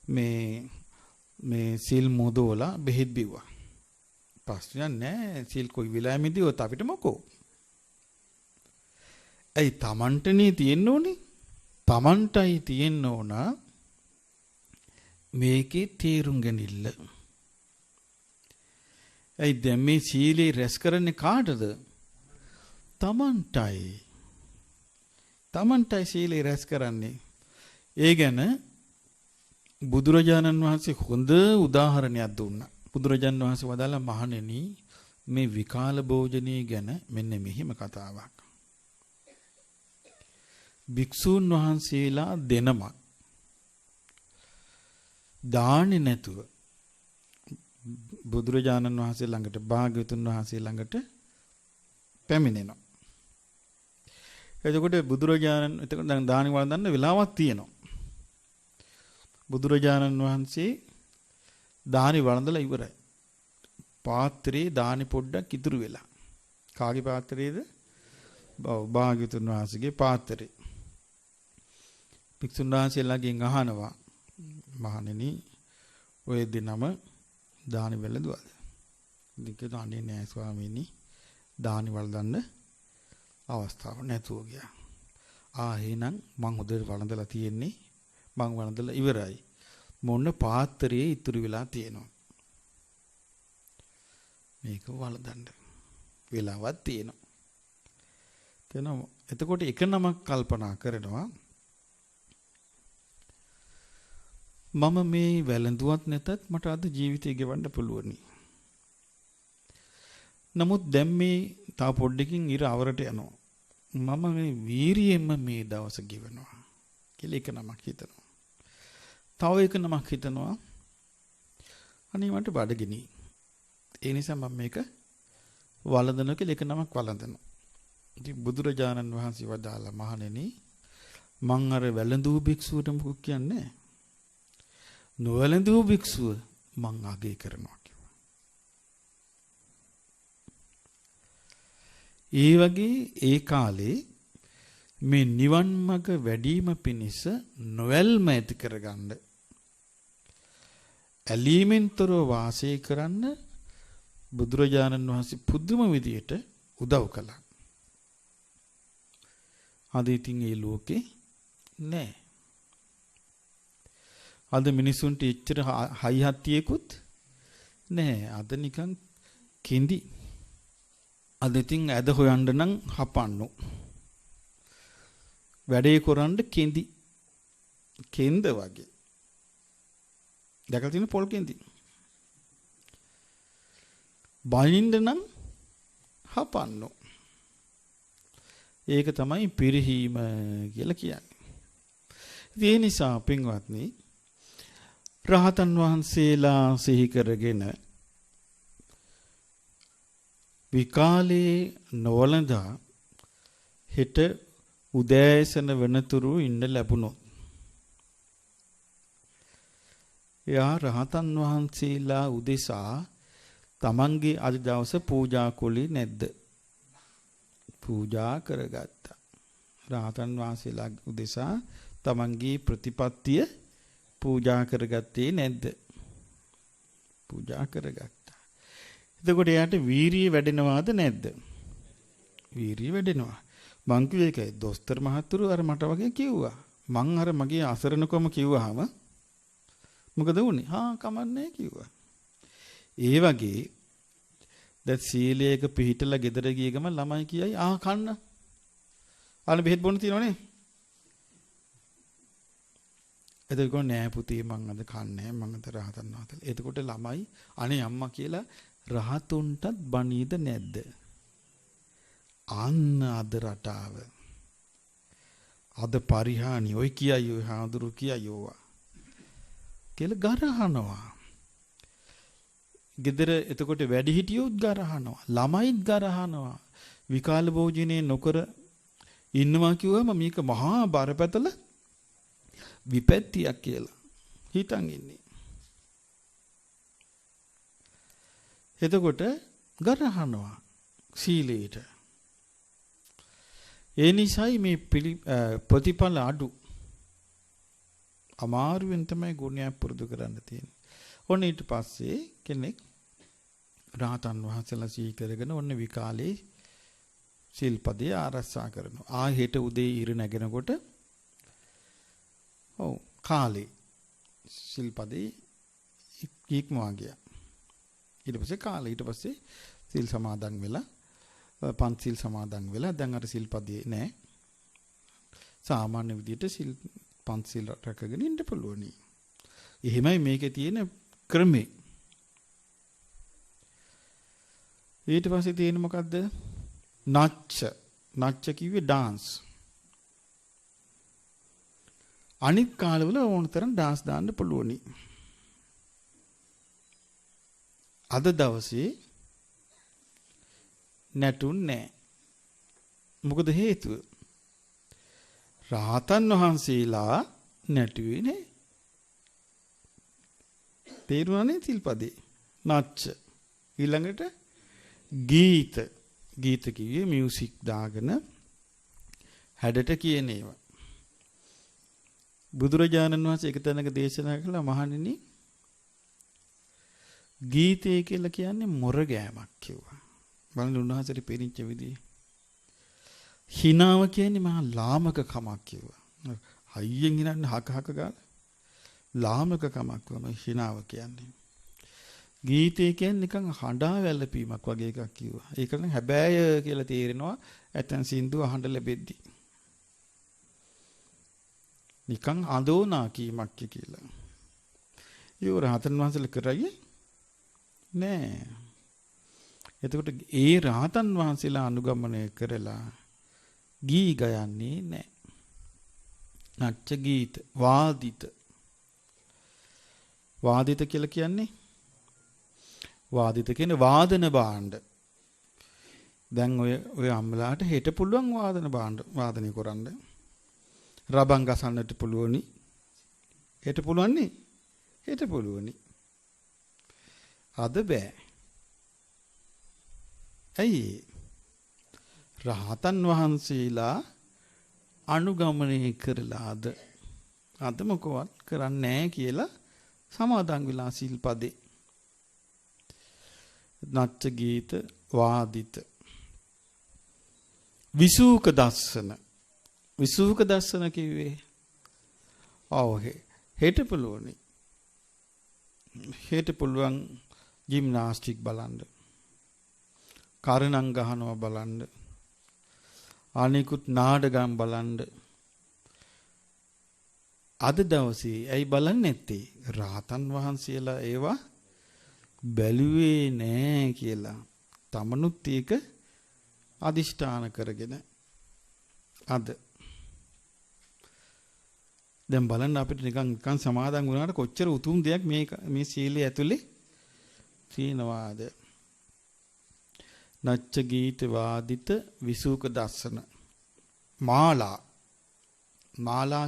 මේ සිල් මොදෝලා බෙහෙත් බිව්වා. ප්‍රශ්නයක් නෑ සිල් කොයි වෙලාවෙදිවත් අපිට මොකෝ. ඇයි Tamanටනේ තියෙන්න ඕනේ? Tamanටයි තියෙන්න ඕන මේකේ තේරුම් ගනින්න. ඇයි දැන් මේ සීලේ රැස් කරන්නේ කාටද? Tamanටයි. Tamanටයි සීලේ රැස් කරන්නේ. ඒ ගැන බුදුරජාණන් වහන්සේ හොඳ උදාහරණයක් දුන්නා. බුදුරජාණන් වහන්සේ වදාළා මහණෙනි මේ විකාල භෝජනයේ ගැන මෙන්න මෙහිම කතාවක්. භික්ෂූන් වහන්සේලා දෙනම දාන්නේ නැතුව බුදුරජාණන් වහන්සේ ළඟට භාග්‍යවතුන් වහන්සේ ළඟට පැමිණෙනවා. එතකොට එතකොට දැන් දානි වළඳන්න වෙලාවක් තියෙනවා. බුදුරජාණන් වහන්සේ දානි වළඳලා ඉවරයි. පාත්‍රේ දානි පොඩ්ඩක් ඉතුරු වෙලා. කාගේ පාත්‍රයේද? භාග්‍යවතුන් වහන්සේගේ පාත්‍රේ. භික්ෂුන් වහන්සේලාගෙන් අහනවා මහණෙනි ඔය දිනම දානි වළඳුවාද? ඉතින් අනේ නෑ ස්වාමීනි දානි වළඳන්න අවස්ථාවක් නැතුව ගියා. එහෙනම් මං හොඳට වළඳලා තියෙන්නේ මං වළඳලා ඉවරයි. මොන පාත්‍රයේ ඉතුරු වෙලා තියෙනවා. මේක වළඳන්න වෙලාවක් තියෙනවා. එතකොට එක නමක් කල්පනා කරනවා මම මේ වැළඳුවත් නැතත් මට අද ජීවිතය ගෙවන්න පුළුවනි. නමුත් දැන් මේ තව පොඩ්ඩකින් ඉර අවරට යනවා. මම මේ වීරියෙන්ම මේ දවස ගෙවනවා කියලා එක නමක් හිතනවා. තව එක නමක් හිතනවා අනේ මට බඩගිනි. ඒ නිසා මම මේක වළඳනවා කියලා එක නමක් වළඳනවා. ඉතින් බුදුරජාණන් වහන්සේ වදාලා මහණෙනි මං අර වැළඳූ භික්ෂුවට මොකක් කියන්නේ? නොවැළඳූ භික්ෂුව මං අගය කරනවා කිව්වා. ඒ වගේ ඒ කාලේ මේ නිවන් මඟ වැඩිම පිණිස නොවැල්ම ඇති කරගන්න ඇලීමෙන්තරව වාසය කරන්න බුදුරජාණන් වහන්සේ පුදුම විදියට උදව් කළා. අද ඉතින් ඒ ලෝකේ නැහැ. අද මිනිසුන්ට එච්චර හයි හත්තියකුත් නැහැ. අද නිකන් කෙඳි. අද ඉතින් ඇද හොයන්න නම් හපන්නු. වැඩේ කරන්න කෙඳි. කෙන්ද වගේ. දැකලා තියෙන පොල් කෙඳි. බයින්ද නම් හපන්නු. ඒක තමයි පිරිහීම කියලා කියන්නේ. ඒ නිසා පින්වත්නි රහතන් වහන්සේලා සිහි කරගෙන විකාලේ නොවලඳා හෙට උදෑසන වෙනතුරු ඉන්න ලැබුණොත් එයා රහතන් වහන්සේලා උදෙසා තමන්ගේ අද දවස පූජා කළේ නැද්ද? පූජා කරගත්තා. රහතන් වහන්සේලා උදෙසා තමන්ගේ ප්‍රතිපත්තිය පූජා කරගත්තේ නැද්ද? පූජා කරගත්තා. එතකොට එයාට වීරිය වැඩෙනවාද නැද්ද? වීරිය වැඩෙනවා. මං කිව්වේ ඒකයි. දොස්තර මහතුරු අර මට වගේ කිව්වා. මං අර මගේ අසරණකම කිව්වහම මොකද වුනේ? කමන්නේ කිව්වා. ඒ වගේ දැන් සීලයක පිළිහිටලා ගෙදර ගිය ගමන් ළමයි කියයි කන්න. අනේ බෙහෙත් බොන්න තියෙනවනේ. එතකොට නෑ පුතේ මං අද කන්නේ මං අද රහතන් වහන්සේලා. එතකොට ළමයි අනේ අම්මා කියලා රහතුන්ටත් බණීද නැද්ද? අන්න අද රටාව. අද පරිහානි ඔය කියයි ඔය හාඳුරු කියයි ඕවා. කියලා ගරහනවා. ගෙදර එතකොට වැඩි හිටියොත් ගරහනවා. ළමයිත් ගරහනවා. විකාල භෝජනේ නොකර ඉන්නවා කිව්වම මේක මහා බරපතල විපත්තියක් කියලා හිතන් ඉන්නේ. එතකොට ගරහනවා සීලයට. ඒ නිසායි මේ ප්‍රතිඵල අඩු. අමාරුවෙන් තමයි ගුණයක් පුරුදු කරන්න තියෙන්නේ. ඔන්න ඊට පස්සේ කෙනෙක් රහතන් වහන්සේලා සිහි කරගෙන ඔන්න විකාලේ සිල්පදේ ආරක්ෂා කරනවා. හෙට උදේ ඉර නැගෙනකොට කාලේ සිල්පදේ ඉක්මවා ගියා. ඊට පස්සේ කාලේ ඊට පස්සේ සිල් සමාදන් වෙලා පන්සිල් සමාදන් වෙලා දැන් අර සිල්පදේ නෑ. සාමාන්‍ය විදිහට සිල් පන්සිල් රැකගෙන ඉන්න පුළුවනි. එහෙමයි මේකේ තියෙන ක්‍රමේ. ඊට පස්සේ තියෙන මොකද්ද? නච්ච කිව්වේ ඩාන්ස්. අනිත් කාලවල ඕනතරම් ඩාන්ස් දාන්න පුළුවනි. අද දවසේ නැටුන් නැහැ. මොකද හේතුව? රහතන් වහන්සේලා නැටුවේ නැහැ. තේරුණානේ සිල්පදේ. නච්ච. ඊළඟට ගීත. ගීත කිව්වේ මියුසික් දාගෙන හැඩට කියන ඒවා. බුදුරජාණන් වහන්සේ එක තැනක දේශනා කළා මහණෙනි ගීතය කියලා කියන්නේ මොර ගෑමක් කිව්වා. බලන්න උන්වහන්සේට පෙරිච්ච විදිය. හිනාව කියන්නේ මහා ලාමක කමක් කිව්වා. හයියෙන් හිනන්නේ හක ගාලා. ලාමක කමක් වම හිනාව කියන්නේ. ගීතය කියන්නේ නිකන් හඬා වැළපීමක් වගේ එකක් කිව්වා. ඒක නම් හැබෑය කියලා තේරෙනවා ඇතන් සින්දු අහන්න ලැබෙද්දි. නිකන් අඳෝනා කීමක් කියලා. ඒ රහතන් වහන්සේලා කරන්නේ නෑ. එතකොට ඒ රහතන් වහන්සේලා අනුගමනය කරලා ගී ගයන්නේ නෑ. නච්ච ගීත වාදිත. වාදිත කියලා කියන්නේ වාදිත කියන්නේ වාදන භාණ්ඩ. දැන් ඔය අම්මලාට හෙට පුළුවන් වාදන භාණ්ඩ වාදනය කරන්න. රබන් ගසන්නට පුළුවනි. හෙට පුළුවන් නේ? හෙට පුළුවනි. අද බෑ. ඇයි? රහතන් වහන්සේලා අනුගමනය කරලා අද මොකවත් කරන්නේ නැහැ කියලා සමාදන් වෙලා සිල්පදේ. නච්ච ගීත වාදිත විසූක දස්සන විසූක දර්ශන කිව්වේ. ඔව් හෙට පුළුවනි. හෙට පුළුවන් ජිම්නාස්ටික් බලන්න. කරණම් ගහනවා බලන්න. අනිකුත් නාඩගම් බලන්න. අද දවසේ ඇයි බලන්නේ නැත්තේ? රාතන් වහන්සේලා ඒවා බැලුවේ නෑ කියලා. තමනුත් ඒක අදිෂ්ඨාන කරගෙන අද දැන් බලන්න අපිට නිකන් සමාදන් වුණාට කොච්චර උතුම් දෙයක් මේ සීලයේ ඇතුලේ තියෙනවාද? නච්ච ගීත වාදිත විසූක දස්සන මාලා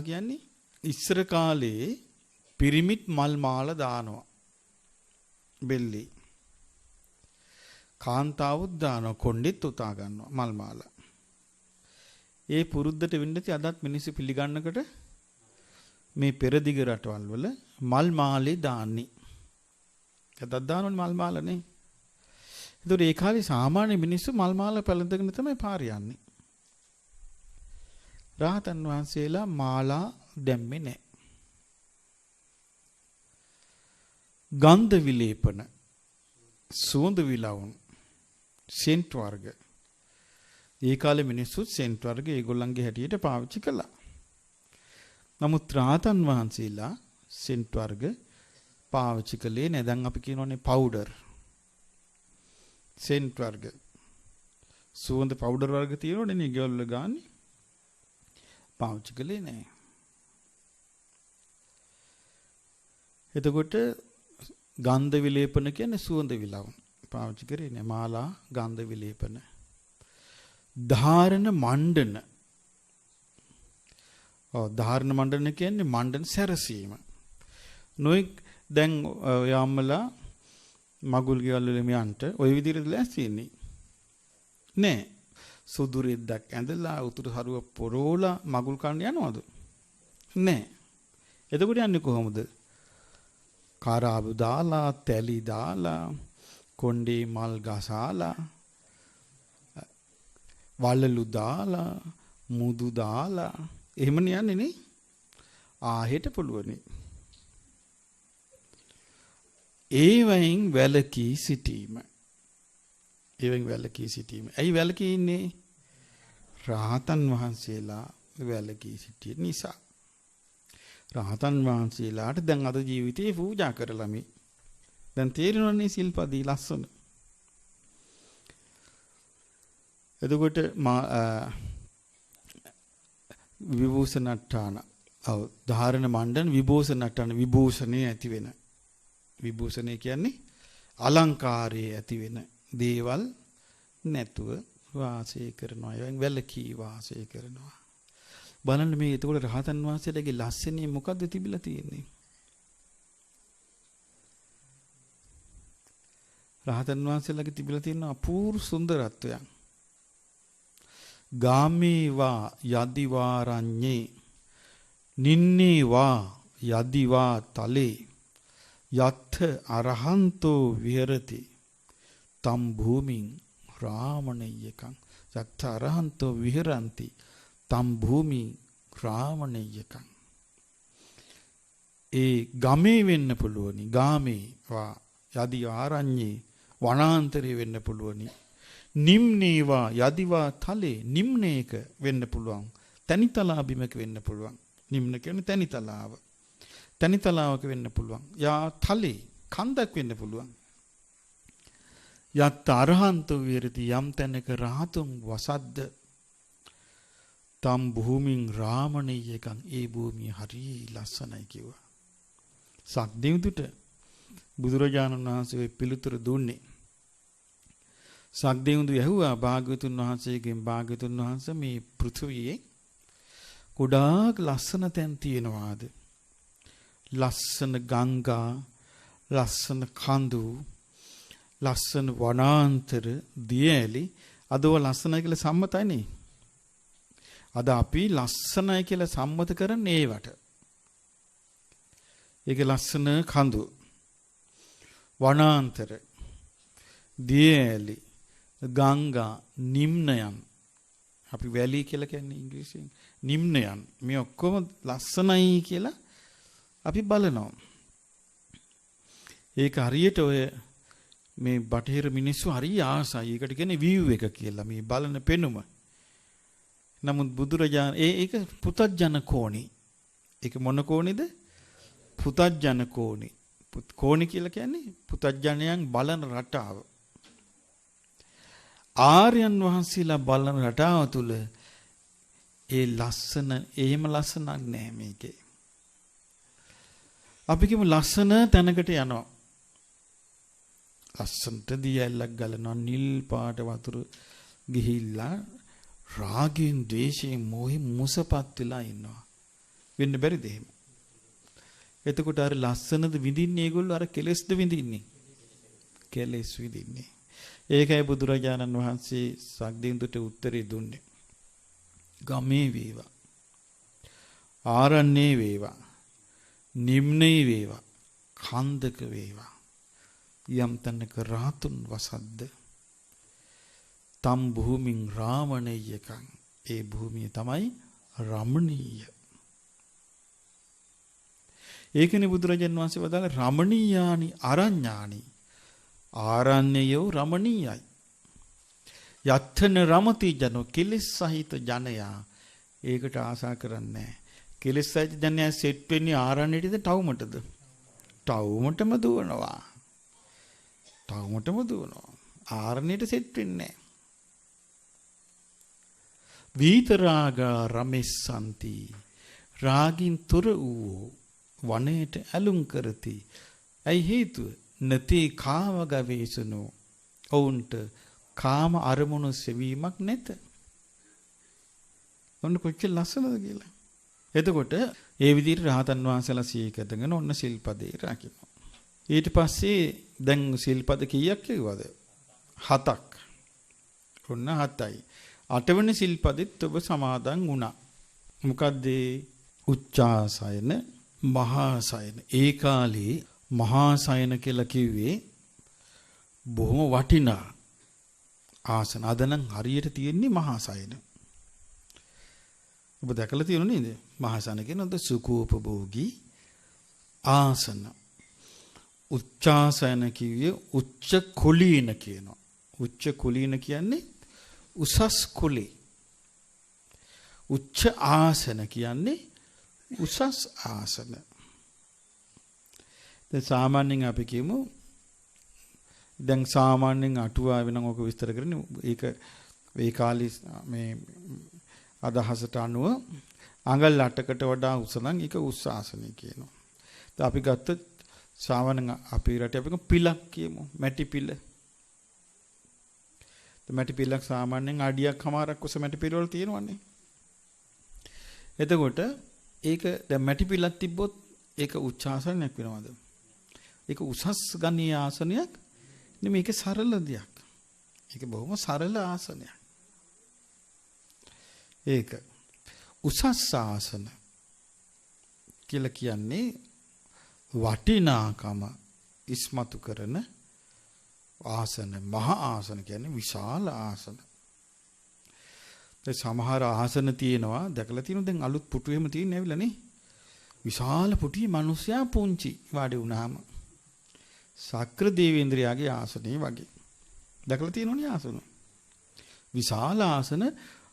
කියන්නේ ඉස්සර කාලේ පිරිමිත් මල් මාල දානවා බෙල්ලේ. කාන්තාවුත් දානවා කොණ්ඩෙත් උතා ගන්නවා මල් මාල. ඒ පුරුද්දට වෙන්නති අදත් මිනිස්සු පිළිගන්නකට මේ පෙරදිග රටවල් වල මල් මාලේ දාන්නේ. අදත් දානවනේ මල් මාලනේ. ඒතකොට ඒ කාලේ සාමාන්‍ය මිනිස්සු මල් මාල පැලඳගෙන තමයි පාර යන්නේ. රාහතන් වහන්සේලා මාලා දැම්මේ නැහැ. ගන්ධ විලේපන, සුවඳ විලවුන්, සෙන්ට් වර්ග. ඒ කාලේ මිනිස්සු සෙන්ට් වර්ග ඒගොල්ලන්ගේ හැටියට පාවිච්චි කළා. නමුත් රාහතන් වහන්සේලා සෙන්ට් වර්ග පාවිච්චි කළේ නැහැ. දැන් අපි කියනෝනේ පවුඩර්. සෙන්ට් වර්ග. සුවඳ පවුඩර් වර්ග තියෙනවනේ නේ ඒගොල්ලෝ ගාන්නේ. පාවිච්චි කළේ නැහැ. එතකොට ගන්ධ විලේපන කියන්නේ සුවඳ විලවුන්. පාවිච්චි කරේ නැහැ. මාලා ගන්ධ විලේපන. ධාරණ මණ්ඩන. ධාරණ මණ්ඩන කියන්නේ මණ්ඩන සැරසීම. නොයි දැන් යාම්මලා මගුල් ගෙවල් වල මියන්ට ওই විදිහට ලෑස්තින්නේ නෑ. සුදු රෙද්දක් ඇඳලා උතුරු හරුව පොරෝලා මගුල් කන්න යනවද? නෑ. එතකොට යන්නේ කොහොමද? කාරාබු දාලා, තැලි දාලා, කොණ්ඩේ මල් ගසාලා, වලලු දාලා, මුදු දාලා එහෙමනේ යන්නේ නේ. ආහෙට පුළුවනි. ඒවයින් වැලකී සිටීම. ඒවෙන් වැලකී සිටීම. ඇයි වැලකී ඉන්නේ? රහතන් වහන්සේලා වැලකී සිටිය නිසා. රහතන් වහන්සේලාට දැන් අද ජීවිතේ පූජා කරලා මේ දැන් තේරෙනවනේ සිල්පදී ලස්සන. එතකොට විභූෂණට්ඨාන ධාරණ මණ්ඩන විභූෂණට්ඨාන විභූෂණේ ඇති වෙන. විභූෂණේ කියන්නේ අලංකාරයේ ඇති වෙන දේවල් නැතුව වාසය කරනවා. ඒවෙන් වැලකී වාසය කරනවා. බලන්න මේ එතකොට රහතන් වහන්සේලාගේ ලස්සනේ මොකද්ද තිබිලා තියෙන්නේ? රහතන් වහන්සේලාගේ තිබිලා තියෙන අපූර්ව සුන්දරත්වයක්. ගාමේවා යදිවාරඤ්ඤේ නින්නේවා යදිවා තලේ යත්ථ අරහන්තෝ විහෙරති තම් භූමින් රාමණය්‍යකං යත්ථ අරහන්තෝ විහෙරಂತಿ තම් භූමි රාමණය්‍යකං. ඒ ගමේ වෙන්න පුළුවනි. ගාමේ වා යදිවාරඤ්ඤේ වනාන්තරේ වෙන්න පුළුවනි. නිම්නේවා යදිවා තලේ නිම්නේක වෙන්න පුළුවන්. තනිතලා බිමක වෙන්න පුළුවන්. නිම්න කියන්නේ තනිතලාව. තනිතලාවක වෙන්න පුළුවන්. යා තලේ කන්දක් වෙන්න පුළුවන්. යත් අරහන්තෝ විරති යම් තැනක රහතුන් වසද්ද තම් භූමින් රාමණීයකං. ඒ භූමිය හරි ලස්සනයි කිව්වා. සක්දෙවිඳුට බුදුරජාණන් වහන්සේ පිළිතුරු දුන්නේ. සක්දෙවිඳු ඇහුවා භාග්‍යවතුන් වහන්සේගෙන්, භාග්‍යවතුන් වහන්සේ මේ පෘථුවියේ ගොඩාක් ලස්සන තැන් තියෙනවාද? ලස්සන ගංගා, ලස්සන කඳු, ලස්සන වනාන්තර, දියඇලි අදව ලස්සනයි කියලා සම්මතයිනේ. අද අපි ලස්සනයි කියලා සම්මත කරන්නේ ඒවට. ඒක ලස්සන කඳු, වනාන්තර, දියඇලි, ගංගා, නිම්නයන් අපි වැලි කියලා කියන්නේ ඉංග්‍රීසියෙන් නිම්නයන්. මේ ඔක්කොම ලස්සනයි කියලා අපි බලනවා. ඒක හරියට ඔය මේ බටහිර මිනිස්සු හරිය ආසයි. ඒකට කියන්නේ view එක කියලා. මේ බලන පෙනුම. නමුත් බුදුරජාණන් ඒක පුතත්ජන කෝණි. ඒක මොන කෝණිද? පුතත්ජන කෝණි. කෝණි කියලා කියන්නේ පුතත්ජනයන් බලන රටාව. ආර්යයන් වහන්සේලා බලන රටාව තුල ඒ ලස්සන එහෙම ලස්සනක් නෑ මේකේ. අපි කියමු ලස්සන තැනකට යනවා. ලස්සනට දියැලක් ගලනවා නිල් පාට වතුර ගිහිල්ලා රාගයෙන් ද්වේෂයෙන් මොහෙන් මුසපත් වෙලා ඉන්නවා. වෙන්න බැරිද එහෙම? එතකොට අර ලස්සනද විඳින්නේ ඒගොල්ලෝ අර කෙලෙස්ද විඳින්නේ? කෙලෙස් විඳින්නේ. ඒකයි බුදුරජාණන් වහන්සේ සක්දින්දුට උත්තරේ දුන්නේ. ගමේ වේවා. ආරණ්‍යේ වේවා. නිම්නේ වේවා. කන්දක වේවා. යම් තැනක රාතුන් වසද්ද. තම් භූමින් රාමණීයකං. ඒ භූමිය තමයි රමණීය. ඒකනේ බුදුරජාණන් වහන්සේ වදාළ රමණීයානි අරඤ්ඤානි. ආරණ්‍යයෝ රමණීයයි. යත්තන රමති ජනෝ කෙලෙස් සහිත ජනයා ඒකට ආසා කරන්නේ නැහැ. කෙලෙස් සහිත ජනයා සෙට් වෙන්නේ ආරණ්‍යයේද ටවුමටද? ටවුමටම දුවනවා. ටවුමටම දුවනවා. ආරණ්‍යයට සෙට් වෙන්නේ නැහැ. විතරාගා රමෙස්සන්ති. රාගින් තොර වූ වනයේට ඇලුම් කරති. ඇයි හේතුව? නැති කාම ගවේෂණෝ. ඔවුන්ට කාම අරමුණු සෙවීමක් නැත. ඔන්න කොච්චර ලස්සනද කියලා. එතකොට ඒ විදිහට රහතන් වහන්සේලා සීකදගෙන ඔන්න සිල්පදේ රකින්න. ඊට පස්සේ දැන් සිල්පද කීයක් කිව්වද? 7ක්. ඔන්න 7යි. 8 වෙනි සිල්පදෙත් ඔබ සමාදන් වුණා. මොකද්ද? උච්චාසයන මහා සයන. ඒ කාලේ මහා සයන කියලා කිව්වේ බොහොම වටිනා ආසන. අද නම් හරියට තියෙන්නේ මහා සයන. ඔබ දැකලා තියෙනව නේද? මහා සයන කියනොත් සුඛෝපභෝගී ආසන. උච්චාසයන කිව්වේ උච්ච කුලීන කියනවා. උච්ච කුලීන කියන්නේ උසස් කුලේ. උච්ච ආසන කියන්නේ උසස් ආසන. දැන් සාමාන්‍යයෙන් අපි කියමු දැන් සාමාන්‍යයෙන් අටුවාවේ නම් ඔක විස්තර කරන්නේ ඒක ඒ කාලේ මේ අදහසට අනුව අඟල් 8කට වඩා උස නම් ඒක උස් ආසනය කියනවා. දැන් අපි ගත්තොත් සාමාන්‍යයෙන් අපි රටේ අපි පිලක් කියමු මැටි පිල. මැටි පිලක් සාමාන්‍යයෙන් අඩියක් කමාරක් උස මැටි පිල වල තියෙනවනේ. එතකොට ඒක දැන් මැටි පිලක් තිබ්බොත් ඒක උච්ච ආසනයක් වෙනවද? ඒක උසස් ගණීය ආසනයක් නෙමෙයි. ඒක සරල දෙයක්. ඒක බොහොම සරල ආසනයක්. ඒක උසස් ආසන කියලා කියන්නේ වටිනාකම ඉස්මතු කරන ආසන. මහා ආසන කියන්නේ විශාල ආසන. දැන් සමහර ආසන තියෙනවා දැකලා තියෙනවා. දැන් අලුත් පුටු එහෙම තියෙන ඇවිල්ලා නේ. විශාල පුටුවේ මිනිස්සයා පුංචි වාඩි වුණාම සක්‍ර දේවේන්ද්‍රයාගේ ආසනේ වගේ. දැකලා තියෙනවනේ ආසන. විශාල ආසන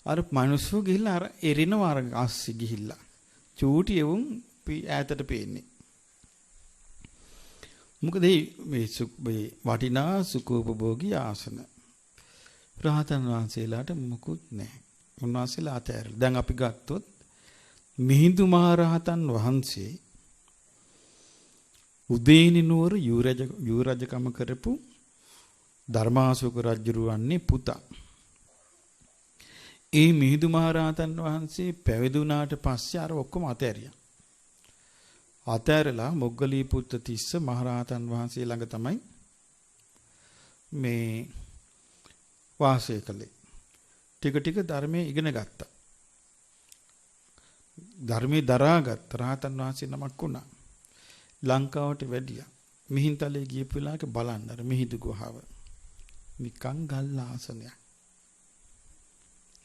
අර මිනිස්සු ගිහිල්ලා අර එරිනවා අර අස්සි ගිහිල්ලා. චූටි එවුන් ඈතට පේන්නේ. මොකද මේ වටිනා සුඛෝපභෝගී ආසන. රහතන් වහන්සේලාට මොකුත් නැහැ. උන්වහන්සේලා අතෑරලා. දැන් අපි ගත්තොත් මිහිඳු මහ රහතන් වහන්සේ උදේනි නුවර යූ රජකම කරපු ධර්මාශෝක රජුරුවන්නේ පුතා. ඒ මිහිඳු මහ රහතන් වහන්සේ පැවිදුණාට පස්සේ අර ඔක්කොම අතෑරියා. අතෑරලා මොග්ගලීපුත්ත තිස්ස මහ රහතන් වහන්සේ ළඟ තමයි මේ වාසය කළේ. ටික ටික ධර්මයේ ඉගෙන ගත්තා. ධර්මයේ දරාගත් රහතන් වහන්සේ නමක් වුණා. ලංකාවට වැඩියා. මිහින්තලේ ගියපු වෙලාවක බලන්න අර මිහිඳු ගුහාව. නිකන් ගල් ආසනයක්.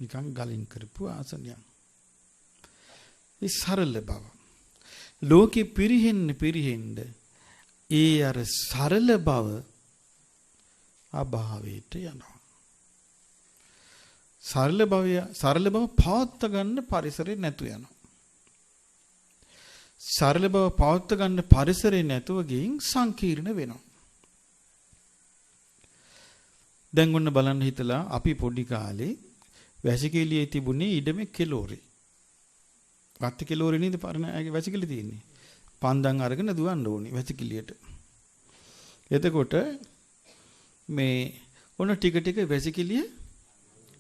නිකන් ගලින් කරපු ආසනයක්. ඒ සරල බව. ලෝකෙ පිරිහෙන්න ඒ අර සරල බව අභාවයට යනවා. සරල බව පවත්වා ගන්න පරිසරේ නැතු යනවා. සරල බව පවත්වා ගන්න පරිසරේ නැතුව ගින් සංකීර්ණ වෙනවා. දැන් ඔන්න බලන්න හිතලා අපි පොඩි කාලේ වැසිකිළියේ තිබුණේ ඉඩමේ කෙලෝරේ. වත්ති කෙලෝරේ නේද පරණ වැසිකිළි තියෙන්නේ. පන්දන් අරගෙන දුවන්න ඕනි වැසිකිළියට. එතකොට මේ ඔන්න ටික ටික වැසිකිළිය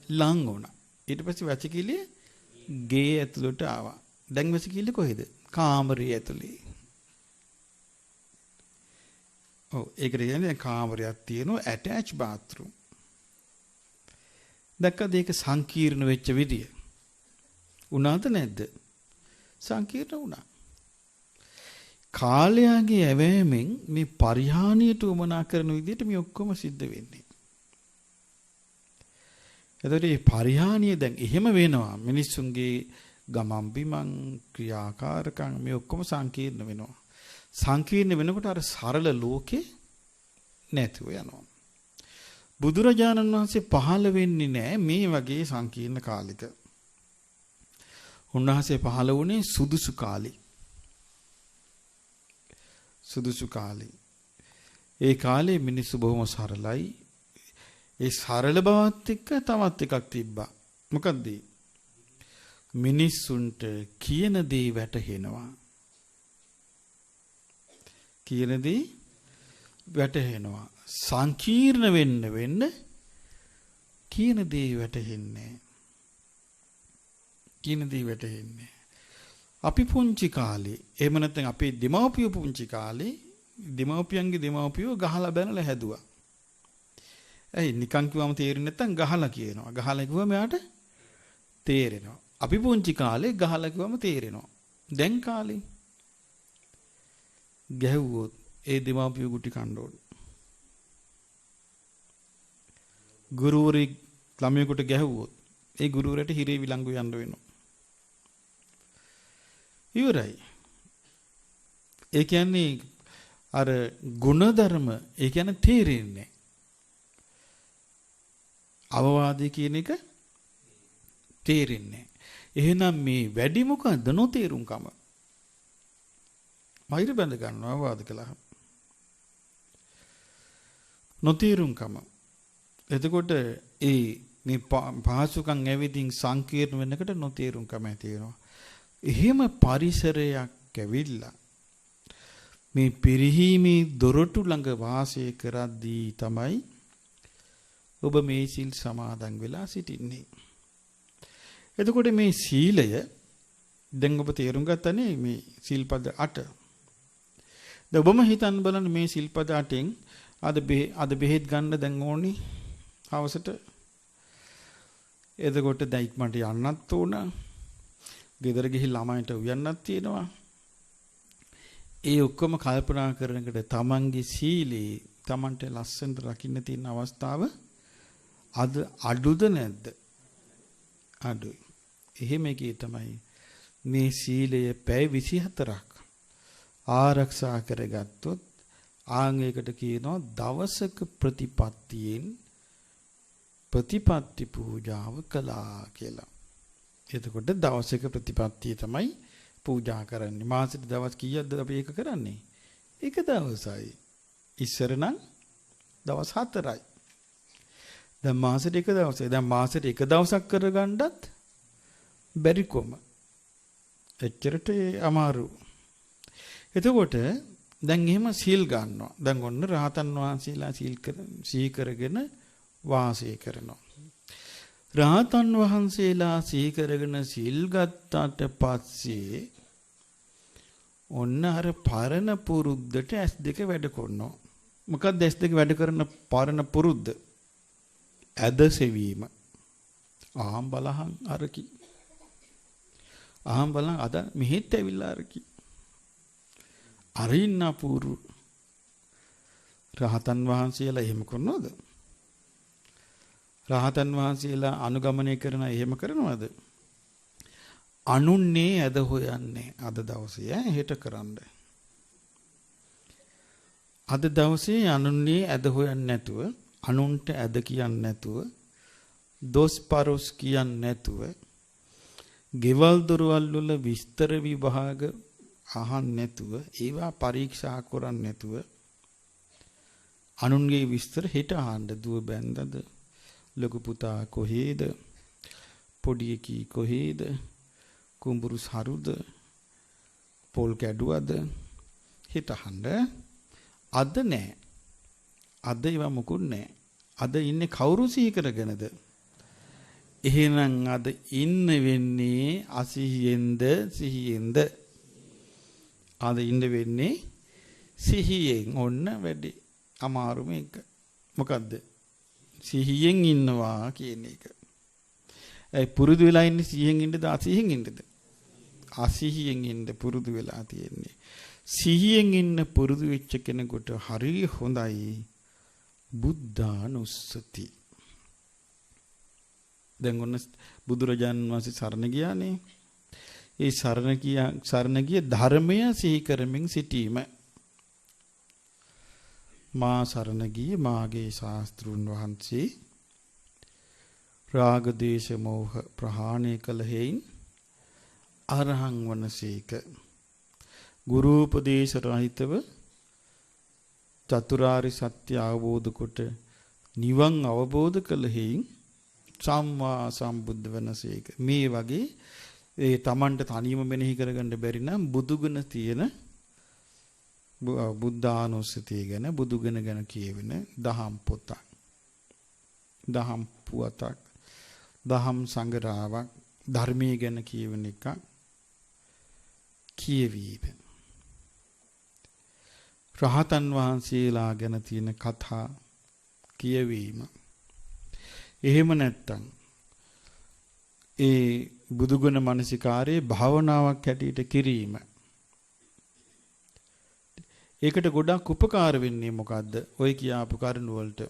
ලං වුණා. ඊට පස්සේ වැසිකිළිය ගේ ඇතුළට ආවා. දැන් වැසිකිළිය කොහෙද? කාමරය ඇතුලේ. ඔව් ඒකට කියන්නේ කාමරයක් තියෙනවා ඇටච් බාත්රූම්. දැක්කද ඒක සංකීර්ණ වෙච්ච විදිය? උනාද නැද්ද? සංකීර්ණ වුණා. කාලයාගේ ඇවෑමෙන් මේ පරිහානියට උමනා කරන විදිහට මේ ඔක්කොම සිද්ධ වෙන්නේ. එතකොට මේ පරිහානිය දැන් එහෙම වෙනවා. මිනිස්සුන්ගේ ගමන් බිමන් ක්‍රියාකාරකම් මේ ඔක්කොම සංකීර්ණ වෙනවා. සංකීර්ණ වෙනකොට අර සරල ලෝකේ නැතුව යනවා. බුදුරජාණන් වහන්සේ පහළ වෙන්නේ නැහැ මේ වගේ සංකීර්ණ කාලෙක. උන්වහන්සේ පහළ වුණේ සුදුසු කාලේ. සුදුසු කාලේ. ඒ කාලේ මිනිස්සු බොහොම සරලයි. ඒ සරල බවත් එක්ක තවත් එකක් තිබ්බා. මොකද්ද? මිනිස්සුන්ට කියන දේ වැටහෙනවා. කියන දේ වැටහෙනවා. සංකීර්ණ වෙන්න කියන දේ වැටහෙන්නේ. කියන දේ වැටහෙන්නේ. අපි පුංචි කාලේ එහෙම නැත්නම් අපේ දෙමව්පියෝ පුංචි කාලේ දෙමව්පියන්ගේ දෙමව්පියෝ ගහලා බැනලා හැදුවා. ඇයි නිකන් කිව්වම තේරෙන්නේ නැත්නම් ගහලා කියනවා. ගහලා කිව්වම එයාට තේරෙනවා. අපි පුංචි කාලේ ගහලා කිව්වම තේරෙනවා. දැන් කාලේ ගැහුවොත් ඒ දෙමව්පියෝ ගුටි කන්න ඕන. ගුරුවරයෙක් ළමයෙකුට ගැහුවොත් ඒ ගුරුවරයාට හිරේ විලංගු යන්න වෙනවා. ඉවරයි. ඒ කියන්නේ අර ගුණධර්ම ඒ කියන්නේ තේරෙන්නේ. අවවාදී කියන එක තේරෙන්නේ. එහෙනම් මේ වැඩි මොකද්ද නොතේරුම්කම? වෛර බඳ ගන්නවා අවවාද කළා. නොතේරුම්කම. එතකොට ඒ මේ පහසුකම් ඇවිදින් සංකීර්ණ වෙනකොට නොතේරුම්කම ඇති වෙනවා. එහෙම පරිසරයක් ඇවිල්ලා මේ පිරිහීමේ දොරටු ළඟ වාසය කරද්දී තමයි ඔබ මේ සීල් සමාදන් වෙලා සිටින්නේ. එතකොට මේ සීලය දැන් ඔබ තේරුම් ගත්තනේ මේ සීල්පද 8. දැන් ඔබම හිතන්න බලන්න මේ සීල්පද 8න් අද බෙහෙත් ගන්න දැන් ඕනි හවසට. එතකොට දැන් ඉක්මනට යන්නත් ඕන. ගෙදර ගිහින් ළමයින්ට උයන්නත් තියෙනවා. ඒ ඔක්කොම කල්පනා කරනකොට තමන්ගේ සීලේ තමන්ට ලස්සනට රකින්න තියෙන අවස්ථාව අද අඩුද නැද්ද? අඩුයි. එහෙම එකේ තමයි මේ සීලය පැය 24ක් ආරක්ෂා කරගත්තොත් ආන් ඒකට කියනවා දවසක ප්‍රතිපත්තියෙන් ප්‍රතිපත්ති පූජාව කළා කියලා. එතකොට දවසක ප්‍රතිපත්තිය තමයි පූජා කරන්නේ. මාසෙට දවස් කීයක්ද අපි ඒක කරන්නේ? එක දවසයි. ඉස්සර නම් දවස් 4යි. දැන් මාසෙට එක දවසයි. දැන් මාසෙට එක දවසක් කරගන්නත් බැරි කොම. එච්චරට අමාරු. එතකොට දැන් එහෙම සීල් ගන්නවා. දැන් ඔන්න රහතන් වහන්සේලා සීල් කරගෙන වාසය කරනවා. රහතන් වහන්සේලා සිහි කරගෙන සීල් ගත්තාට පස්සේ ඔන්න අර පරණ පුරුද්දට S2 වැඩ කරනවා. මොකක්ද S2 වැඩ කරන පරණ පුරුද්ද? ඇද සෙවීම. ආම් බලහන් අරකි. ආම් බලන් අද මෙහෙත් ඇවිල්ලා අරකි. අරින්න අපූර්ව. රහතන් වහන්සේලා එහෙම කරනවද? රහතන් වහන්සේලා අනුගමනය කරන එහෙම කරනවද? අනුන්නේ ඇද හොයන්නේ අද දවසේ හෙට කරන්න. අද දවසේ අනුන්නේ ඇද හොයන්නේ නැතුව, අනුන්ට ඇද කියන්නේ නැතුව, දොස් පරොස් කියන්නේ නැතුව, ගෙවල් දොරවල් වල විස්තර විභාග අහන්නේ නැතුව, ඒවා පරීක්ෂා කරන්නේ නැතුව, අනුන්ගේ විස්තර හෙට අහන්න. දුව බැන්දද? ලොකු පුතා කොහේද? පොඩි එකී කොහේද? කුඹුරු සරුද? පොල් කැඩුවද? හෙට අහන්න. අද නෑ. අද ඒවා මුකුත් නෑ. අද ඉන්නේ කවුරු සිහි කරගෙනද? එහෙනම් අද ඉන්න වෙන්නේ අසිහියෙන්ද සිහියෙන්ද? අද ඉන්න වෙන්නේ සිහියෙන්. ඔන්න වැඩි අමාරු මේක. මොකද්ද? සිහියෙන් ඉන්නවා කියන එක. ඒ පුරුදු වෙලා ඉන්නේ සිහියෙන් ඉන්නද අසිහියෙන් ඉන්නද? අසිහියෙන් ඉන්න පුරුදු වෙලා තියෙන්නේ. සිහියෙන් ඉන්න පුරුදු වෙච්ච කෙනෙකුට හරිය හොඳයි බුද්ධානුස්සති. දැන් ඔන්න බුදුරජාණන් වහන්සේ සරණ ගියානේ. ඒ සරණ ගිය ධර්මය සිහි කරමින් සිටීම. මා සරණ ගියේ මාගේ ශාස්ත්‍රුන් වහන්සේ රාග දේශ මොහ ප්‍රහාණය කළ හේයින් අරහං වනසේක. ගුරු උපදේශ රහිතව චතුරාර්ය සත්‍ය අවබෝධ කොට නිවන් අවබෝධ කළ හේයින් සම්මා සම්බුද්ධ වනසේක. මේ වගේ ඒ Tamanට තනියම මෙනෙහි කරගන්න බැරි නම් බුදුගුණ තියෙන බුද්ධානුස්සතිය ගැන බුදුගුණ ගැන කියවෙන දහම් පොතක්, දහම් පුවතක්, දහම් සංග්‍රහයක්, ධර්මයේ ගැන කියවෙන එක කියවීම. රහතන් වහන්සේලා ගැන තියෙන කතා කියවීම. එහෙම නැත්තම් ඒ බුදුගුණ මනසිකාරයේ භාවනාවක් හැටියට කිරීම. ඒකට ගොඩක් උපකාර වෙන්නේ මොකද්ද? ඔය කියාපු කරුණ වලට.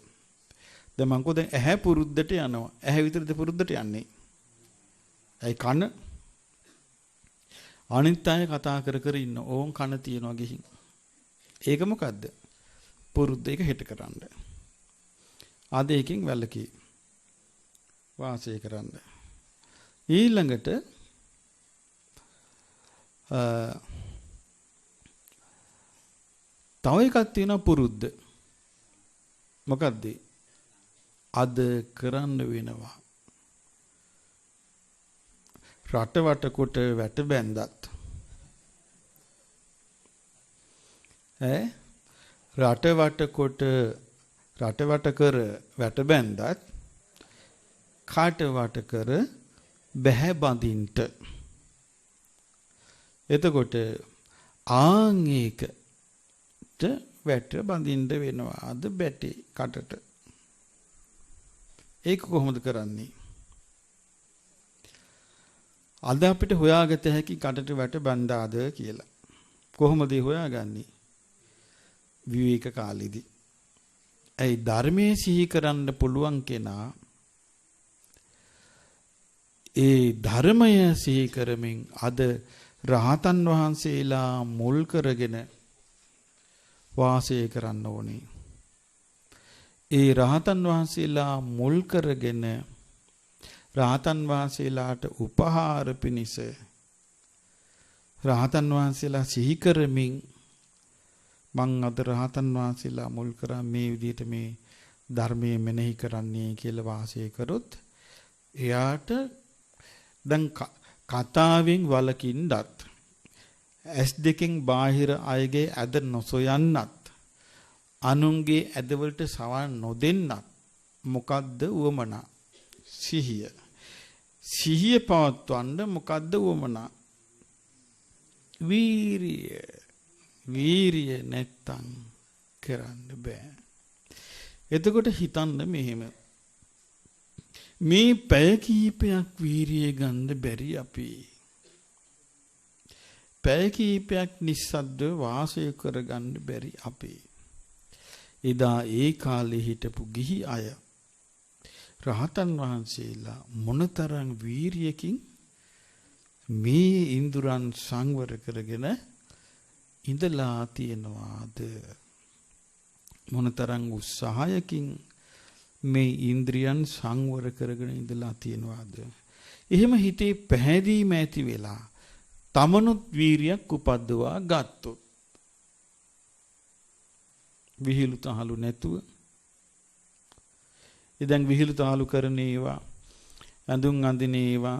දැන් මං කොහෙද ඇහැ පුරුද්දට යනවා. ඇහැ විතරද පුරුද්දට යන්නේ? ඇයි කන? අනිත් අය කතා කර කර ඉන්න ඕන් කන තියනවා ගිහින්. ඒක මොකද්ද? පුරුද්ද. ඒක හෙට කරන්න. අද එකකින් වැළකී වාසය කරන්න. ඊළඟට තව එකක් තියෙනවා පුරුද්ද. මොකද්ද? අද කරන්න වෙනවා. රට වට කොට වැට බැන්දත් රට වට කොට රට වට කර වැට බැන්දත් කාට වට කර බැහැ බඳින්ට. එතකොට ආන් ඒකට වැට බඳින්න වෙනවා. අද බැටේ කටට. ඒක කොහොමද කරන්නේ? අද අපිට හොයාගත හැකි කටට වැට බඳාද කියලා. කොහොමද හොයාගන්නේ? විවේක කාලෙදී. ඒ ධර්මයේ සිහි කරන්න පුළුවන් කෙනා ඒ ධර්මය සිහි කරමින් අද රහතන් වහන්සේලා මුල් කරගෙන වාසය කරන්න ඕනේ. ඒ රහතන් වහන්සේලා මුල් කරගෙන රහතන් වහන්සේලාට උපහාර පිණිස රහතන් වහන්සේලා සිහි කරමින් මං අද රහතන් වහන්සේලා මුල් කරා මේ විදිහට මේ ධර්මයේ මෙනෙහි කරන්නේ කියලා වාසය කරොත් එයාට දැන් කතාවෙන් වලකින්නත් ඇස් දෙකෙන් බාහිර අයගේ ඇද නොසොයන්නත් අනුන්ගේ ඇදවලට සවන් නොදෙන්නත් මොකද්ද උවමනා? සිහිය. සිහිය පවත්වන්න මොකද්ද උවමනා? වීරිය. වීරිය නැත්තම් කරන්න බෑ. එතකොට හිතන්න මෙහෙම. මේ පැය කීපයක් වීරිය ගන්න බැරි අපි. පැය කීපයක් නිස්සද්දව වාසය කරගන්න බැරි අපි. එදා ඒ කාලේ හිටපු ගිහි අය රහතන් වහන්සේලා මොනතරම් වීරියකින් මේ ඉන්ද්‍රයන් සංවර කරගෙන ඉඳලා තියෙනවාද? මොනතරම් උත්සාහයකින් මේ ඉන්ද්‍රියන් සංවර කරගෙන ඉඳලා තියෙනවාද? එහෙම හිතේ පැහැදීම ඇති වෙලා තමනුත් වීරියක් උපද්දවා ගත්තොත් විහිළු තහළු නැතුව ඉතින් විහිළු තහළු කරන ඒවා ඇඳුම් අඳින ඒවා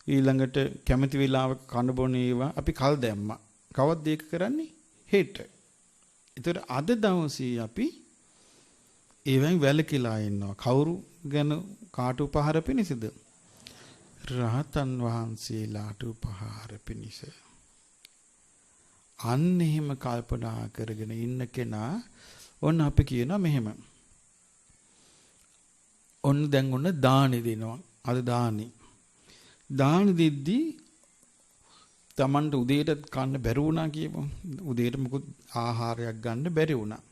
ඊළඟට කැමති වෙලාවක කන බොන ඒවා අපි කල් දැම්මා. කවද්ද ඒක කරන්නේ? හෙට. ඒතර අද දවසේ අපි ඒවෙන් වැළකීලා ඉන්නවා. කවුරු ගැන කාට උපහාර පිණිසද? රහතන් වහන්සේලාට උපහාර පිණිස. අන්න එහෙම කල්පනා කරගෙන ඉන්න කෙනා ඔන්න අපි කියනවා මෙහෙම. ඔන්න දැන් ඔන්න දානි දෙනවා. අද දානි. දානි දෙද්දී Tamanට උදේට කන්න බැරි වුණා කියමු. උදේට මොකද ආහාරයක් ගන්න බැරි වුණා.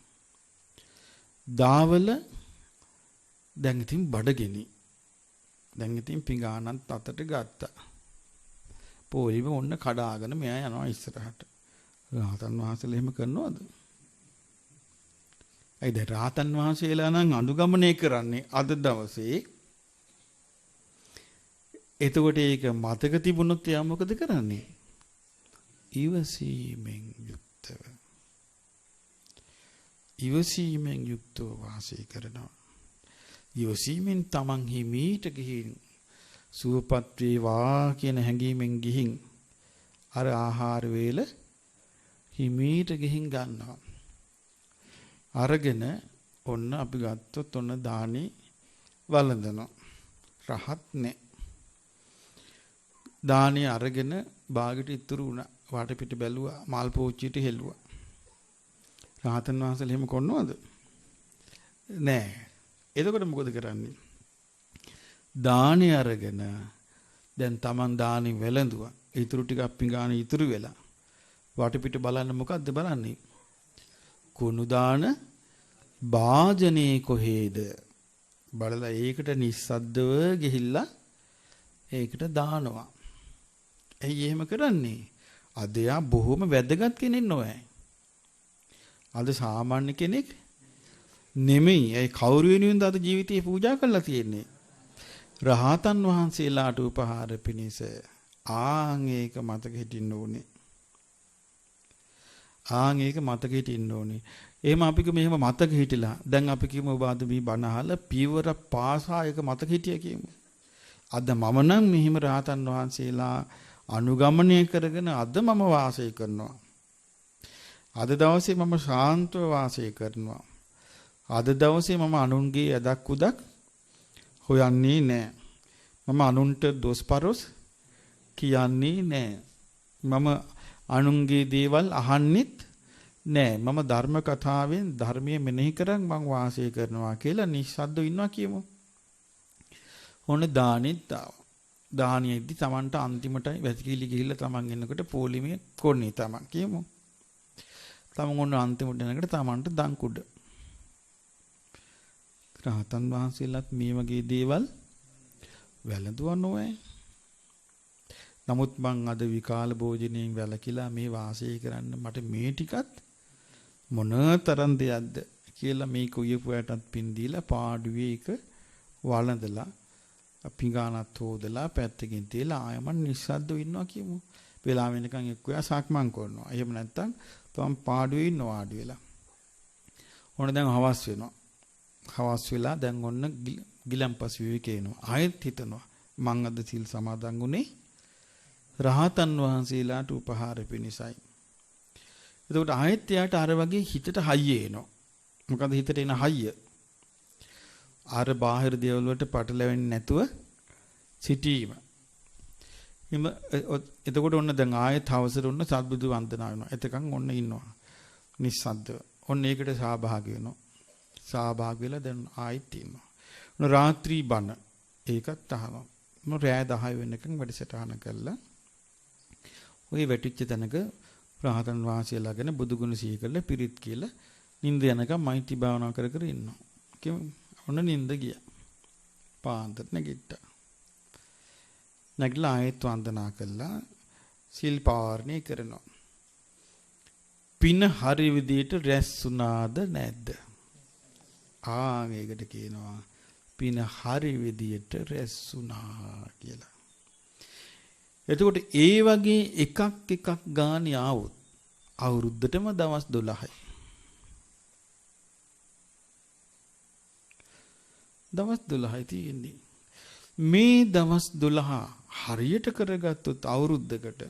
දාවල දැන් ඉතින් බඩගිනි. දැන් ඉතින් පිඟානත් අතට ගත්තා. පොලිම ඔන්න කඩාගෙන මෙයා යනවා ඉස්සරහට. රහතන් වහන්සේලා එහෙම කරනවද? ඒ දැන් රහතන් වහන්සේලා නම් අනුගමනය කරන්නේ අද දවසේ. එතකොට ඒක මතක තිබුණොත් එයා මොකද කරන්නේ? ඉවසීමෙන් යුක්තව. ඉවසීමෙන් යුක්තව වාසය කරනවා. ඉවසීමෙන් තමන් හිමීට ගිහින් සුවපත් වේවා කියන හැඟීමෙන් ගිහින් අර ආහාර වේල හිමීට ගිහින් ගන්නවා. අරගෙන ඔන්න අපි ගත්තොත් ඔන්න දානි වළඳනවා. රහත් නැහැ. දානි අරගෙන බාගෙට ඉතුරු වුණා. වටපිට බැලුවා මල් පෝච්චියට හෙළුවා. රහතන් වහන්සේලා එහෙම කරනවද? නෑ. එතකොට මොකද කරන්නේ? දානි අරගෙන දැන් Taman දානි වැළඳුවා. ඉතුරු ටිකක් පිඟාන ඉතුරු වෙලා. වටපිට බලන්න මොකද්ද බලන්නේ? කුණු දාන වාජනේ කොහෙද? බලලා ඒකට නිස්සද්දව ගිහිල්ලා ඒකට දානවා. ඇයි එහෙම කරන්නේ? අද යා බොහොම වැදගත් කෙනෙක් නෝයි. අද සාමාන්‍ය කෙනෙක් නෙමෙයි. ඒ කවුරු වෙනුවෙන්ද අද ජීවිතේ පූජා කරලා තියෙන්නේ? රහතන් වහන්සේලාට උපහාර පිණිස. ආන් ඒක මතක හිටින්න ඕනේ. ආන් ඒක මතක හිටින්න ඕනේ. එහෙම අපි මෙහෙම මතක හිටිලා දැන් අපි කියමු ඔබ අද මේ බණ අහලා පීවර පාසා එක මතක හිටියා කියමු. අද මම නම් මෙහිම රහතන් වහන්සේලා අනුගමනය කරගෙන අද මම වාසය කරනවා. අද දවසේ මම ශාන්තව වාසය කරනවා. අද දවසේ මම අනුන්ගේ යදක් උදක් හොයන්නේ නැහැ. මම අනුන්ට දොස්පරොස් කියන්නේ නැහැ. මම අනුන්ගේ දේවල් අහන්නෙත් නැහැ. මම ධර්ම කතාවෙන් ධර්මයේ මෙනෙහි කරන් මම වාසය කරනවා කියලා නිස්සද්දව ඉන්නවා කියමු. ඕන දානෙත් ආවා. දානියෙදි Tamanට අන්තිමට වැසිකිලි ගිහිල්ලා Taman එනකොට පොලිමේ කොන්නේ Taman කියමු. Taman ඔන්න අන්තිමට එනකොට Tamanට දන් කුඩ. රහතන් වහන්සේලාත් මේ වගේ දේවල් වැළඳුවා නොවේ. නමුත් මං අද විකාල භෝජනයෙන් වැළකීලා මේ වාසය කරන්න මට මේ ටිකත් මොනතරම් දෙයක්ද කියලා මේ කුයපු යටත් පින් දීලා පාඩුවේ එක වළඳලා පිඟානත් හොදලා පැත්තකින් තියලා ආයමන් නිස්සද්දව ඉන්නවා කියමු. වෙලාව වෙනකන් එක්කයා සක්මන් කරනවා. එහෙම නැත්නම් තම පාඩුවේ ඉන්නවා ආඩි වෙලා. ඕන දැන් හවස් වෙනවා. හවස් වෙලා දැන් ඔන්න ගිලම්පස් විවේකේ එනවා. ආයෙත් හිතනවා මං අද සීල් සමාදන් වුණේ රහතන් වහන්සේලාට උපහාර පිණිසයි. එතකොට ආයෙත් එයාට අර වගේ හිතට හයිය එනවා. මොකද හිතට එන හයිය අර බාහිර දේවල් වලට පටලැවෙන්නේ නැතුව සිටීම. එතකොට ඔන්න දැන් ආයෙත් හවසට ඔන්න සත්බුදු වන්දනා වෙනවා. එතකන් ඔන්න ඉන්නවා. නිස්සද්දව. ඔන්න ඒකට සහභාගී වෙනවා. සහභාගී වෙලා දැන් ආයෙත් ඉන්නවා. ඔන්න රාත්‍රී බණ ඒකත් අහනවා. මොන රෑ 10 වෙනකන් වැඩසටහන කළා. ওই වැටිච්ච තැනක රහතන් වහන්සේලා ගැන බුදුගුණ සිහි කරලා පිරිත් කියලා නිින්ද යනකම් මෛත්‍රී භාවනා කර කර ඉන්නවා. ඔන්න නිින්ද ගියා. පාන්දර නැගිට්ටා. නැගිටලා ආයෙත් වන්දනා කළා. සිල් පාරණය කරනවා. පින හරි විදියට රැස් වුණාද නැද්ද? ඒකට කියනවා පින හරි විදියට රැස් වුණා කියලා. එතකොට ඒ වගේ එකක් ගානේ ආවොත් අවුරුද්දටම දවස් 12යි. දවස් 12යි තියෙන්නේ. මේ දවස් 12 හරියට කරගත්තොත් අවුරුද්දකට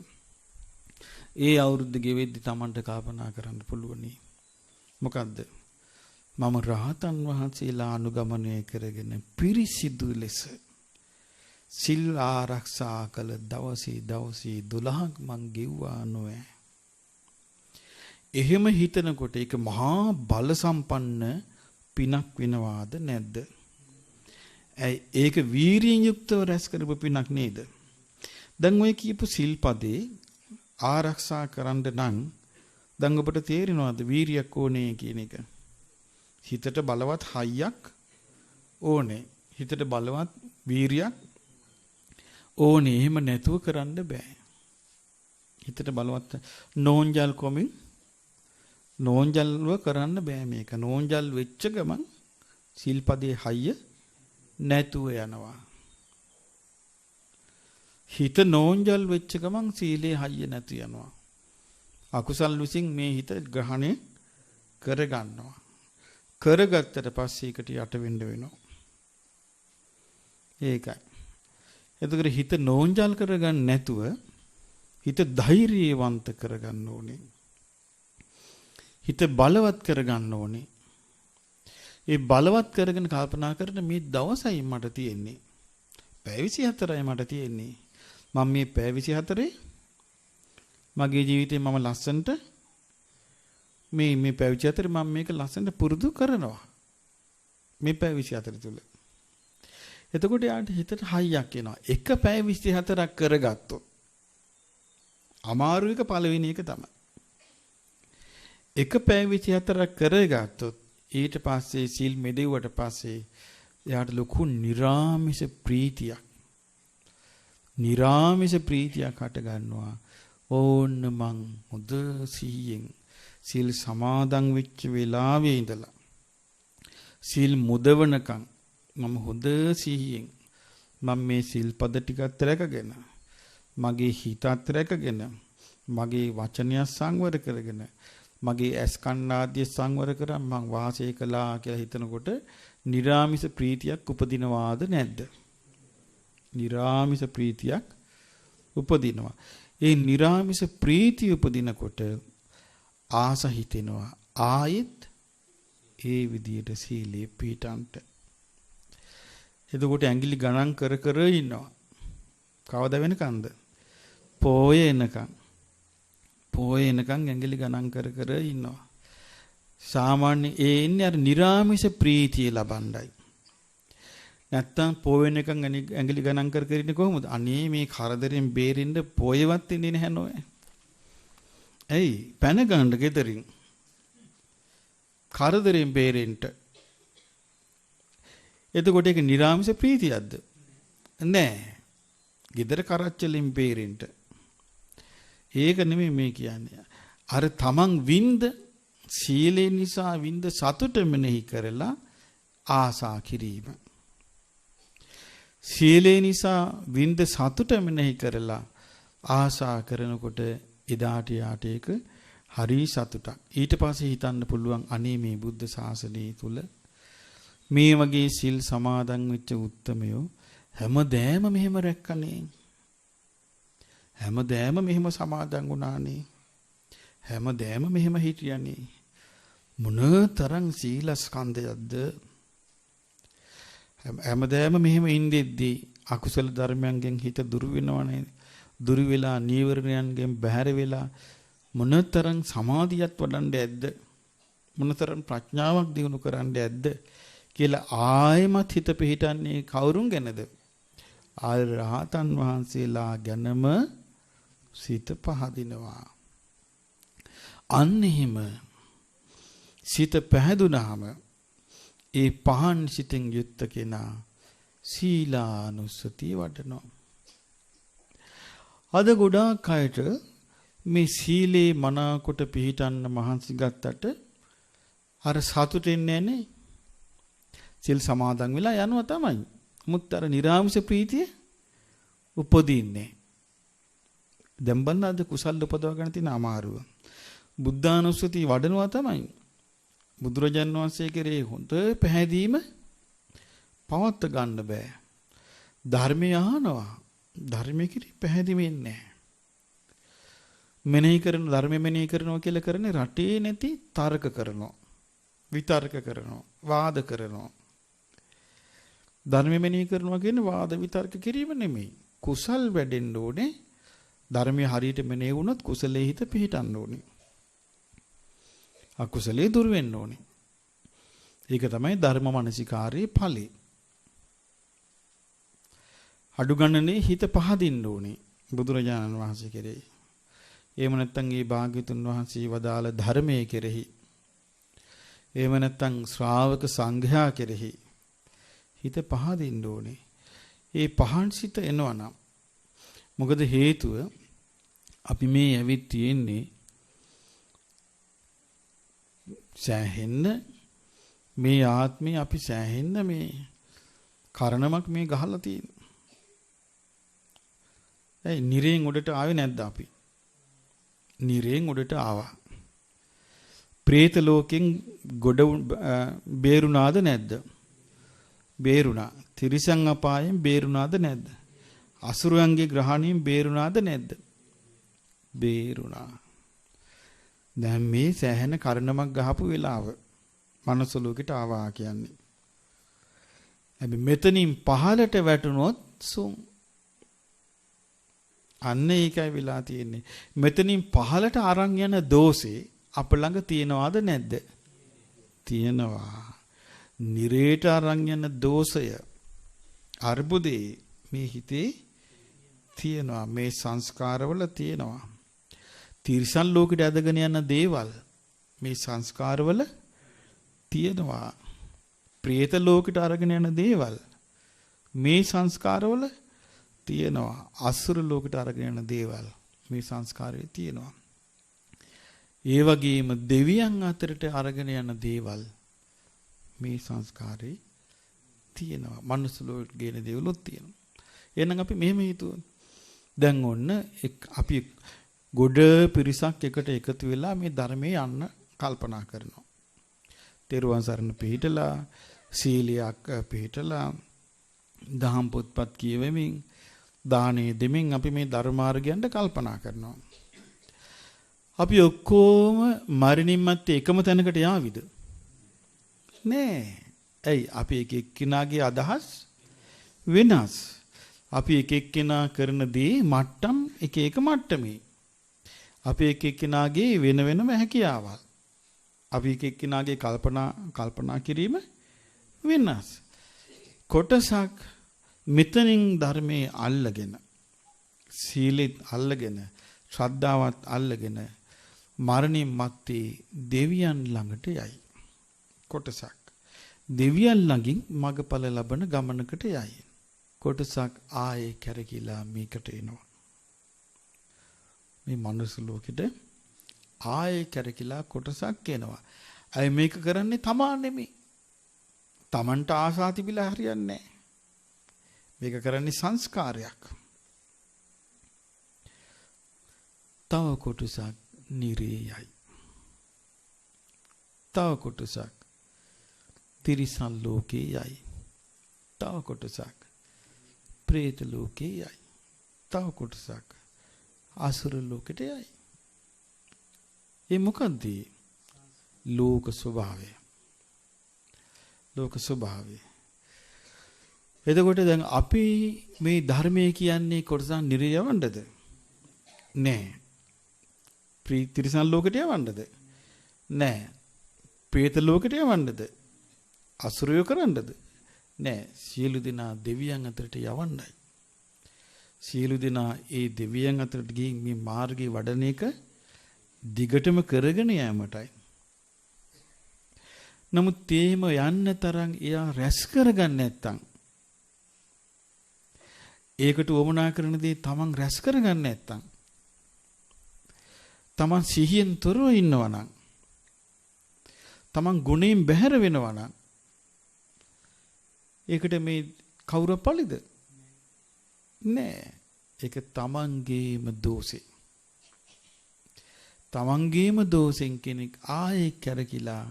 ඒ අවුරුද්ද ගෙවෙද්දි Tamanට කල්පනා කරන්න පුළුවනි. මොකද්ද? මම රහතන් වහන්සේලා අනුගමනය කරගෙන පිරිසිදු ලෙස සිල් ආරක්ෂා කළ දවසේ 12ක් මං ගෙව්වා නොවේ. එහෙම හිතනකොට ඒක මහා බල සම්පන්න පිනක් වෙනවාද නැද්ද? ඒක වීරියෙන් යුක්තව රැස් කරපු පිනක් නේද? දැන් ඔය කියපු සිල්පදේ ආරක්ෂා කරන්න නම් දැන් ඔබට තේරෙනවද වීරියක් ඕනේ කියන එක? හිතට බලවත් හයියක් ඕනේ. හිතට බලවත් වීරියක් ඕනේ. එහෙම නැතුව කරන්න බෑ. හිතට බලවත් නෝන්ජල් කොමින් නෝන්ජල්ව කරන්න බෑ මේක. නෝන්ජල් වෙච්ච ගමන් සිල්පදේ හයිය නැතුව යනවා. හිත නෝන්ජල් වෙච්ච ගමන් සීලේ හයිය නැතු යනවා. අකුසල් විසින් මේ හිත ග්‍රහණය කරගන්නවා. කරගත්තට පස්සේ ඒකට යට වෙන්න වෙනවා. ඒකයි. එතකොට හිත නෝන්ජල් කරගන්න නැතුව හිත ධෛර්යවන්ත කරගන්න ඕනේ. හිත බලවත් කරගන්න ඕනේ. ඒ බලවත් කරගෙන කල්පනා කරන මේ දවසයි මට තියෙන්නේ. පැය 24යි මට තියෙන්නේ. මම මේ පැය 24 මගේ ජීවිතේ මම ලස්සනට මේ පැය 24 මම මේක ලස්සනට පුරුදු කරනවා. මේ පැය 24 තුල. එතකොට යාට හිතට හයියක් එනවා. එක පැය 24ක් කරගත්තොත් අමාරු එක පළවෙනි එක තමයි. එක පැය 24ක් කරගත්තොත් ඊට පස්සේ සීල් මෙදෙව්වට පස්සේ එයාට ලොකු නිරාමිෂ ප්‍රීතියක් හට ගන්නවා. ඕන්න මං හොඳ සිහියෙන් සීල් සමාදන් වෙච්ච වෙලාවේ ඉඳලා සීල් මුදවනකම් මම හොඳ සිහියෙන් මම මේ සිල්පද ටිකත් රැකගෙන මගේ හිතත් රැකගෙන මගේ වචනය සංවර කරගෙන මගේ ඇස් කන් ආදිය සංවර කරන් මං වාසය කළා කියලා හිතනකොට නිරාමිෂ ප්‍රීතියක් උපදිනවාද නැද්ද? නිරාමිෂ ප්‍රීතියක් උපදිනවා. ඒ නිරාමිෂ ප්‍රීතිය උපදිනකොට ආස හිතෙනවා ආයෙත් ඒ විදියට සීලේ පිටන්ට. එතකොට ඇඟිලි ගණන් කර කර ඉන්නවා. කවද වෙනකන්ද? පෝය එනකන් ඇඟිලි ගණන් කර කර ඉන්නවා. සාමාන්‍ය ඒ ඉන්නේ අර නිරාමිෂ ප්‍රීතිය ලබන්නයි. නැත්තම් පෝය වෙනකන් ඇඟිලි ගණන් කර කර ඉන්නේ කොහොමද? අනේ මේ කරදරෙන් බේරෙන්න පෝයවත් ඉන්නේ නැහැ නෝය. ඇයි? පැන ගන්න ගෙදරින්. කරදරෙන් බේරෙන්න. එතකොට ඒක නිරාමිෂ ප්‍රීතියක්ද? නෑ. ගෙදර කරච්චලෙන් බේරෙන්න. ඒක නෙමෙයි මේ කියන්නේ. අර තමන් වින්ද සීලේ නිසා වින්ද සතුට මෙනෙහි කරලා ආසා කිරීම. සීලේ නිසා වින්ද සතුට මෙනෙහි කරලා ආසා කරනකොට එදාට යාට ඒක හරි සතුටක්. ඊට පස්සේ හිතන්න පුළුවන් අනේ මේ බුද්ධ ශාසනය තුල මේ වගේ සිල් සමාදන් වෙච්ච උත්තමයෝ හැමදෑම මෙහෙම රැක්කනේ. හැමදෑම මෙහෙම සමාදන් වුණානේ. හැමදෑම මෙහෙම හිටියනේ. මොනතරම් සීලස්කන්ධයක්ද? හැමදෑම මෙහෙම ඉඳෙද්දී අකුසල ධර්මයන්ගෙන් හිත දුරු වෙනවනේ. දුරු වෙලා නීවරණයන්ගෙන් බැහැර වෙලා මොනතරම් සමාධියක් වඩන්න ඇද්ද? මොනතරම් ප්‍රඥාවක් දිනු කරන්න ඇද්ද කියලා ආයෙමත් හිත පිහිටන්නේ කවුරුන් ගැනද? ආ රහතන් වහන්සේලා ගැනම සිත පහදිනවා. අන්න එහෙම සිත පැහැදුනහම ඒ පහන් සිතෙන් යුක්ත කෙනා සීලානුස්සතිය වඩනවා. අද ගොඩාක් අයට මේ සීලේ මනාකොට පිළිටන්න මහන්සි ගත්තට අර සතුටෙන්නේ නැනේ. සිල් සමාදන් වෙලා යනවා තමයි. මුත් අර නිරාමිෂ ප්‍රීතිය උපදින්නේ. දැන් බලන්න අද කුසල් උපදව ගන්න තියෙන අමාරුව. බුද්ධානුස්සතිය වඩනවා තමයි. බුදුරජාන් වහන්සේ කෙරේ හොඳ පැහැදීම පවත්ත ගන්න බෑ. ධර්මය අහනවා. ධර්මයේ කිරි පැහැදිමෙන්නේ නැහැ. මෙනෙහි කරන ධර්ම මෙනෙහි කරනවා කියලා කරන්නේ රටේ නැති තර්ක කරනවා. විතර්ක කරනවා. වාද කරනවා. ධර්ම මෙනෙහි කරනවා කියන්නේ වාද විතර්ක කිරීම නෙමෙයි. කුසල් වැඩෙන්න ඕනේ. ධර්මයේ හරියට මෙනෙහි වුණොත් කුසලයේ හිත පිහිටන්න ඕනේ. අකුසලයේ දුර වෙන්න ඕනේ. ඒක තමයි ධර්ම මනසිකාරයේ ඵලෙ. අඩු ගන්නනේ හිත පහදින්න ඕනේ බුදුරජාණන් වහන්සේ කෙරෙහි. එහෙම නැත්නම් ඒ භාග්‍යතුන් වහන්සේ වදාළ ධර්මයේ කෙරෙහි. එහෙම නැත්නම් ශ්‍රාවක සංඝයා කෙරෙහි හිත පහදින්න ඕනේ. ඒ පහන් සිත එනවනම් මොකද හේතුව අපි මේ ඇවිත් තියෙන්නේ සෑහෙන්න මේ ආත්මේ අපි සෑහෙන්න මේ කරණමක් මේ ගහලා තියෙනවා. ඒ නිරේන් උඩට ආවේ නැද්ද අපි? නිරේන් උඩට ආවා. പ്രേත ලෝකෙන් ගොඩ බේරුණාද නැද්ද? බේරුණා. තිරිසන් අපායෙන් බේරුණාද නැද්ද? අසුරයන්ගේ ග්‍රහණයෙන් බේරුණාද නැද්ද? බේරුණා. දැන් මේ සෑහෙන කරණමක් ගහපු වෙලාව මනස ලෝකෙට ආවා කියන්නේ. හැබැයි මෙතනින් පහළට වැටුනොත් සුම් අන්න ඒකයි වෙලා තියෙන්නේ. මෙතනින් පහළට අරන් යන දෝෂේ අප ළඟ තියනවාද නැද්ද? තියෙනවා. නිරේට අරන් යන දෝෂය අර්බුදේ මේ හිතේ තියෙනවා. මේ සංස්කාරවල තියෙනවා. තිරිසන් ලෝකෙට ඇදගෙන යන දේවල් මේ සංස්කාරවල තියෙනවා. പ്രേත ලෝකෙට අරගෙන යන දේවල් මේ සංස්කාරවල තියෙනවා. අසුර ලෝකෙට අරගෙන යන දේවල් මේ සංස්කාරයේ තියෙනවා. ඒ වගේම දෙවියන් අතරට අරගෙන යන දේවල් මේ සංස්කාරේ තියෙනවා. මනුස්ස ලෝකෙට ගේන දේවලුත් තියෙනවා. එහෙනම් අපි මෙහෙම හිතුවොත් දැන් ඔන්න අපි ගොඩ පිරිසක් එකට එකතු වෙලා මේ ධර්මයේ යන්න කල්පනා කරනවා. තෙරුවන් සරණ පිළිහිටලා සීලයක් පිළිහිටලා දහම් පොත්පත් කියවෙමින් දානේ දෙමින් අපි මේ ධර්ම මාර්ගයන්ට කල්පනා කරනවා. අපි ඔක්කොම මරණින් මත්තේ එකම තැනකට යාවිද? නෑ. ඇයි? අපි එක එක්කිනාගේ අදහස් වෙනස්. අපි එක එක්කිනා කරන දේ මට්ටම් එක එක මට්ටමේ. අපි එක එක්කිනාගේ වෙන වෙනම හැකියාවල්. අපි එක එක්කිනාගේ කල්පනා කිරීම වෙනස්. කොටසක් මෙතනින් ධර්මයේ අල්ලගෙන සීලෙත් අල්ලගෙන ශ්‍රද්ධාවත් අල්ලගෙන මරණින් මත්තේ දෙවියන් ළඟට යයි. කොටසක් දෙවියන් ළඟින් මගඵල ලබන ගමනකට යයි. කොටසක් ආයේ කැරකිලා මේකට එනවා. මේ මනුස්ස ලෝකෙට ආයේ කැරකිලා කොටසක් එනවා. අය මේක කරන්නේ තමා නෙමෙයි. තමන්ට ආසා තිබිලා හරියන්නේ නැහැ. මේක කරන්නේ සංස්කාරයක්. තව කොටසක් නිරේයයි. තව කොටසක් තිරිසන් ලෝකේ යයි. තව කොටසක් പ്രേත ලෝකේ යයි. තව කොටසක් අසුර ලෝකෙට යයි. ඒ මොකද්ද? ලෝක ස්වභාවය. ලෝක ස්වභාවය. එතකොට දැන් අපි මේ ධර්මයේ කියන්නේ කොටසක් නිරේ යවන්නද? නෑ. තිරිසන් ලෝකෙට යවන්නද? නෑ. പ്രേත ලෝකෙට යවන්නද? අසුරයෝ කරන්නද? නෑ. සියලු දෙනා දෙවියන් අතරට යවන්නයි. සියලු දෙනා ඒ දෙවියන් අතරට ගිහින් මේ මාර්ගේ වඩන එක දිගටම කරගෙන යෑමටයි. නමුත් තේම යන්න තරම් එයා රැස් කරගන්න නැත්තම් ඒකට උවමනා කරන දේ තමන් රැස් කරගන්න නැත්තම් තමන් සිහියෙන් තොරව ඉන්නවා නම් තමන් ගුණයෙන් බැහැර වෙනවා නම් ඒකට මේ කවුරු පළිද නෑ. ඒක තමන්ගේම දෝෂේ. තමන්ගේම දෝෂෙන් කෙනෙක් ආයේ කරකිලා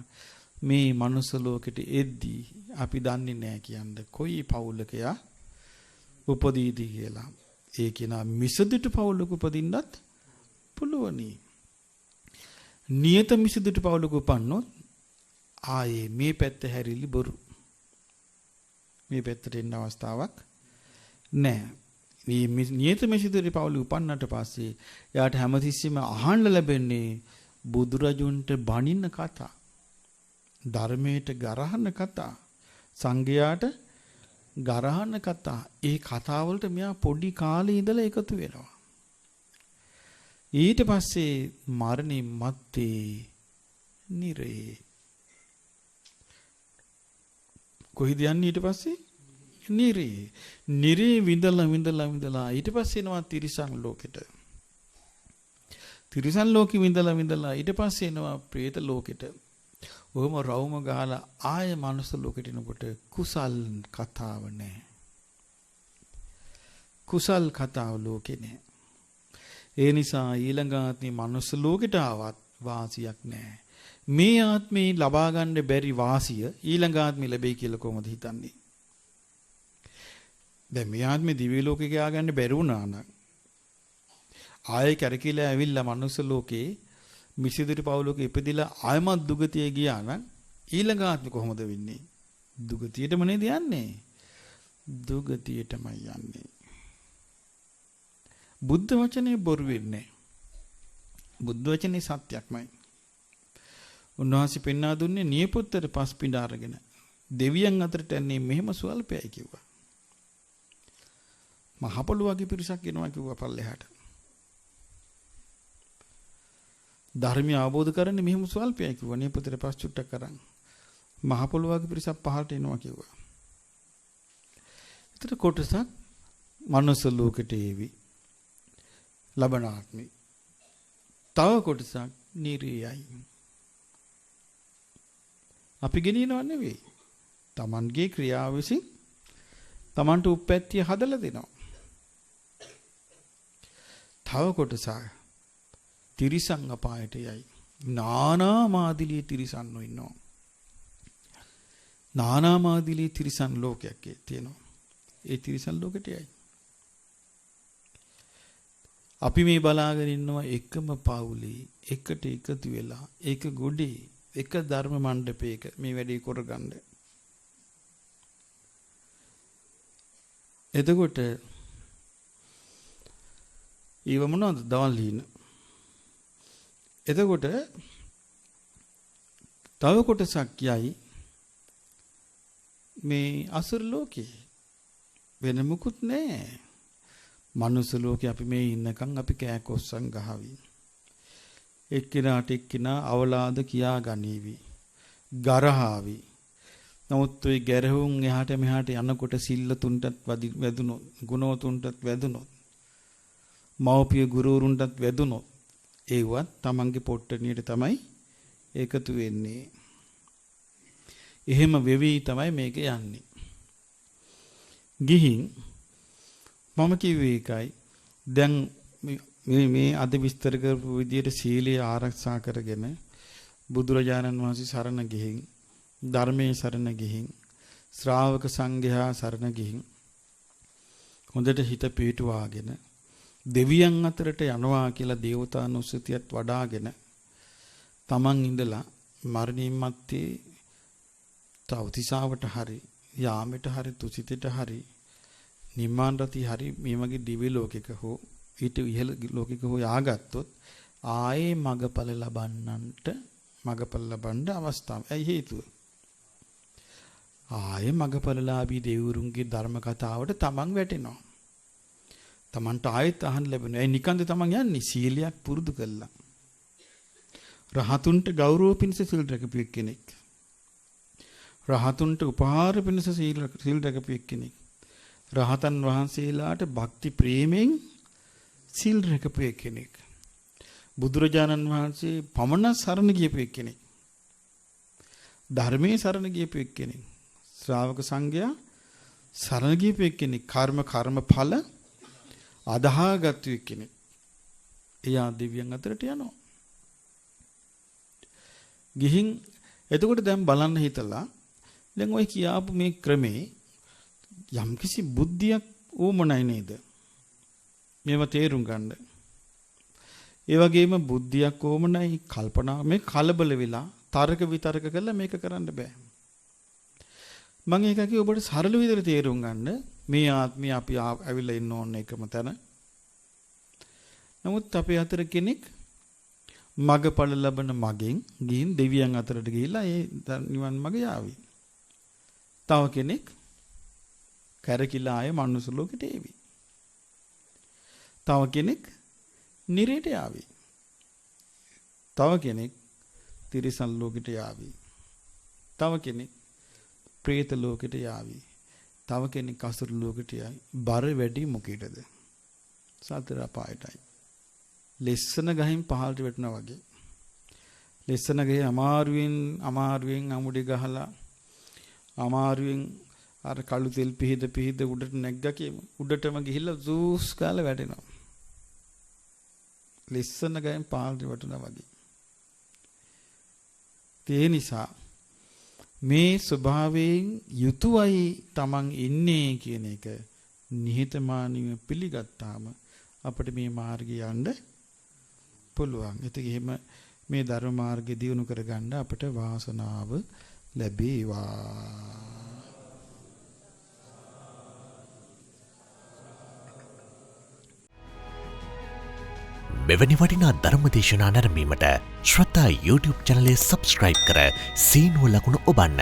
මේ මනුස්ස ලෝකෙට එද්දී අපි දන්නේ නැහැ කියන්නේ කොයි පවුලකයා උපදීද කියලා. ඒ කෙනා මිසදිට පවුලක උපදින්නත් පුළුවනි. නියත මිසදිට පවුලක උපන්නොත් ආයේ මේ පැත්ත හැරිලි බොරු. මේ පැත්තට එන්න අවස්ථාවක් නැහැ. මේ නියත මිසදිට පවුලේ උපන්නට පස්සේ එයාට හැමතිස්සෙම අහන්න ලැබෙන්නේ බුදුරජුන්ට බණින්න කතා. ධර්මයට ගරහන කතා, සංඝයාට ගරහන කතා. ඒ කතාවලට මෙයා පොඩි කාලේ ඉඳලා එකතු වෙනවා. ඊට පස්සේ මරණින් මත්තේ නිරේ. කොයිද යන්නේ ඊට පස්සේ? නිරේ. නිරේ විඳලා ඊට පස්සේ එනවා තිරිසන් ලෝකෙට. තිරිසන් ලෝකෙ විඳලා ඊට පස්සේ එනවා പ്രേත ලෝකෙට. ඔහොම රවුම ගහලා ආය මනුස්ස ලෝකෙට එනකොට කුසල් කතාව නැහැ. කුසල් කතාව ලෝකේ නැහැ. ඒ නිසා ඊළඟ ආත්මේ මනුස්ස ලෝකෙට ආවත් වාසියක් නැහැ. මේ ආත්මේ ලබා ගන්න බැරි වාසිය ඊළඟ ආත්මේ ලැබෙයි කියලා කොහොමද හිතන්නේ? දැන් මේ ආත්මේ දිව්‍ය ලෝකේ ගියා ගන්න බැරි වුණා නම් ආයෙ කරකිලා ඇවිල්ලා මනුස්ස ලෝකේ මිසිදිරි පවුලක ඉපදිලා ආයමත් දුගතිය ගියා නම් ඊළඟ ආත්මෙ කොහොමද වෙන්නේ? දුගතියටම නේද යන්නේ? දුගතියටමයි යන්නේ. බුද්ධ වචනේ බොරු වෙන්නේ. බුද්ධ වචනේ සත්‍යක්මයි. උන්වහන්සේ පෙන්වා දුන්නේ නියපොත්තට පස් පිඬ අරගෙන දෙවියන් අතරට යන්නේ මෙහෙම සුවල්පයයි කිව්වා. මහ පොළොව වගේ පිරිසක් එනවා කිව්වා පල්ලෙහාට. ධර්මය අවබෝධ කරන්නේ මෙහෙම සුවල්පයයි කිව්වා. නියපොත්තට පස් චුට්ටක් කරන් මහ පොළොව වගේ පිරිසක් පහළට එනවා කිව්වා. ඒතර කොටසක් මනුස්ස ලෝකෙට ඒවි ලබන ආත්මේ. තව කොටසක් නිරයයි. අපි ගෙනියනව නෙවෙයි. Tamanගේ ක්‍රියාව විසින් Tamanට උප්පැත්තිය හදලා දෙනවා. තව කොටසක් තිරිසන් අපායට යයි. නානා මාදිලිය තිරිසන්ව ඉන්නවා. නානා මාදිලිය තිරිසන් ලෝකයක් තියෙනවා. ඒ තිරිසන් ලෝකෙට යයි. අපි මේ බලාගෙන ඉන්නවා එකම පවුලේ එකට එකතු වෙලා ඒක ගොඩේ එක ධර්ම මණ්ඩපයක මේ වැඩේ කරගන්න. එතකොට ඊව මොනවද දවල් ලියන. එතකොට තව කොටසක් යයි මේ අසුර ලෝකේ වෙන මුකුත් නැහැ. මනුස්ස ලෝකේ අපි මේ ඉන්නකම් අපි කෑකොස්සන් ගහවි. එක්කිනාට එක්කිනා අවලාද කියා ගනීවි. ගරහාවි. නමුත් ඔය ගැරහුම් එහාට මෙහාට යනකොට සිල්ලතුන්ටත් වැදුනොත්, ගුණවතුන්ටත් වැදුනොත්, මව්පිය ගුරුවරුන්ටත් වැදුනොත්, ඒවත් තමන්ගේ පොට්ටනියට තමයි එකතු වෙන්නේ. එහෙම වෙවි තමයි මේක යන්නේ. ගිහින් මම කිව්වේ ඒකයි. දැන් මේ අද විස්තර කරපු විදියට සීලය ආරක්ෂා කරගෙන බුදුරජාණන් වහන්සේ සරණ ගිහින් ධර්මයේ සරණ ගිහින් ශ්‍රාවක සංඝයා සරණ ගිහින් හොඳට හිත පිටුවාගෙන දෙවියන් අතරට යනවා කියලා දේවතානුස්සතියත් වඩාගෙන තමන් ඉඳලා මරණින් මත්තේ තවතිසාවට හරි යාමෙට හරි තුසිතට හරි නිම්මාන රති හරි මේ වගේ දිව්‍ය ලෝකයක හෝ ඊට ඉහළ ලෝකයක හෝ යාගත්තොත් ආයේ මගපල ලබන්න අවස්ථාව. ඇයි හේතුව? ආයේ මගපලලාභී දෙවිවරුන්ගේ ධර්ම කතාවට තමන් වැටෙනවා. තමන්ට ආයෙත් අහන්න ලැබෙනවා. ඒ නිකන්ද තමන් යන්නේ සීලයක් පුරුදු කළා. රහතුන්ට ගෞරව පිණිස සීල් රැකපු කෙනෙක්. රහතුන්ට උපහාර පිණිස සීල් රැකපු කෙනෙක්. රහතන් වහන්සේලාට භක්ති ප්‍රේමයෙන් සිල් රැකපු කෙනෙක්. බුදුරජාණන් වහන්සේ පමණ සරණ ගියපු කෙනෙක්. ධර්මයේ සරණ ගියපු කෙනෙක්. ශ්‍රාවක සංඝයා සරණ ගියපු කෙනෙක්. කර්මඵල අදහාගත්තු කෙනෙක්. එයා දෙවියන් අතරට යනවා. ගිහින් එතකොට දැන් බලන්න හිතලා දැන් ඔය කියාපු මේ ක්‍රමේ යම්කිසි බුද්ධියක් ඕමනයි නේද? මේවා තේරුම් ගන්න. ඒ වගේම බුද්ධියක් ඕමනයි කල්පනා මේ කලබල වෙලා තර්ක විතර්ක කරලා මේක කරන්න බෑ. මම ඒක කිව්ව ඔබට සරල විදිහට තේරුම් ගන්න මේ ආත්මය අපි ඇවිල්ලා ඉන්න ඕන එකම තැන. නමුත් අපේ අතර කෙනෙක් මගපල ලබන මගෙන් ගිහින් දෙවියන් අතරට ගිහිල්ලා ඒ නිවන් මග යාවි. තව කෙනෙක් කරකිලා ආයේ මනුස්ස ලෝකෙට එවි. තව කෙනෙක් නිරේට යාවි. තව කෙනෙක් තිරිසන් ලෝකෙට යාවි. තව කෙනෙක් പ്രേත ලෝකෙට යාවි. තව කෙනෙක් අසුර ලෝකෙට යාවි. බර වැඩි මොකේද? සතර අපායටයි. ලෙස්සන ගහින් පහළට වැටෙනා වගේ. ලෙස්සන ගහේ අමාරුවෙන් අමුඩි ගහලා අමාරුවෙන් අර කළු තෙල් පිහිද උඩට නැග්ගා කියමු. උඩටම ගිහිල්ලා ජූස් කාලා වැටෙනවා. ලෙස්සන ගහින් පහළට වැටෙනා වගේ. ඒ නිසා මේ ස්වභාවයෙන් යුතුයයි Taman ඉන්නේ කියන එක නිහතමානීව පිළිගත්තාම අපිට මේ මාර්ගය යන්න පුළුවන්. ඒත් එහෙම මේ ධර්ම මාර්ගය දියුණු කරගන්න අපිට වාසනාව ලැබේවා. මෙවැනි වටිනා ධර්මදේශනා නැරඹීමට ශ්‍රද්ධා YouTube චැනලය සබ්ස්ක්‍රයිබ් කර සීනුව ලකුණ ඔබන්න.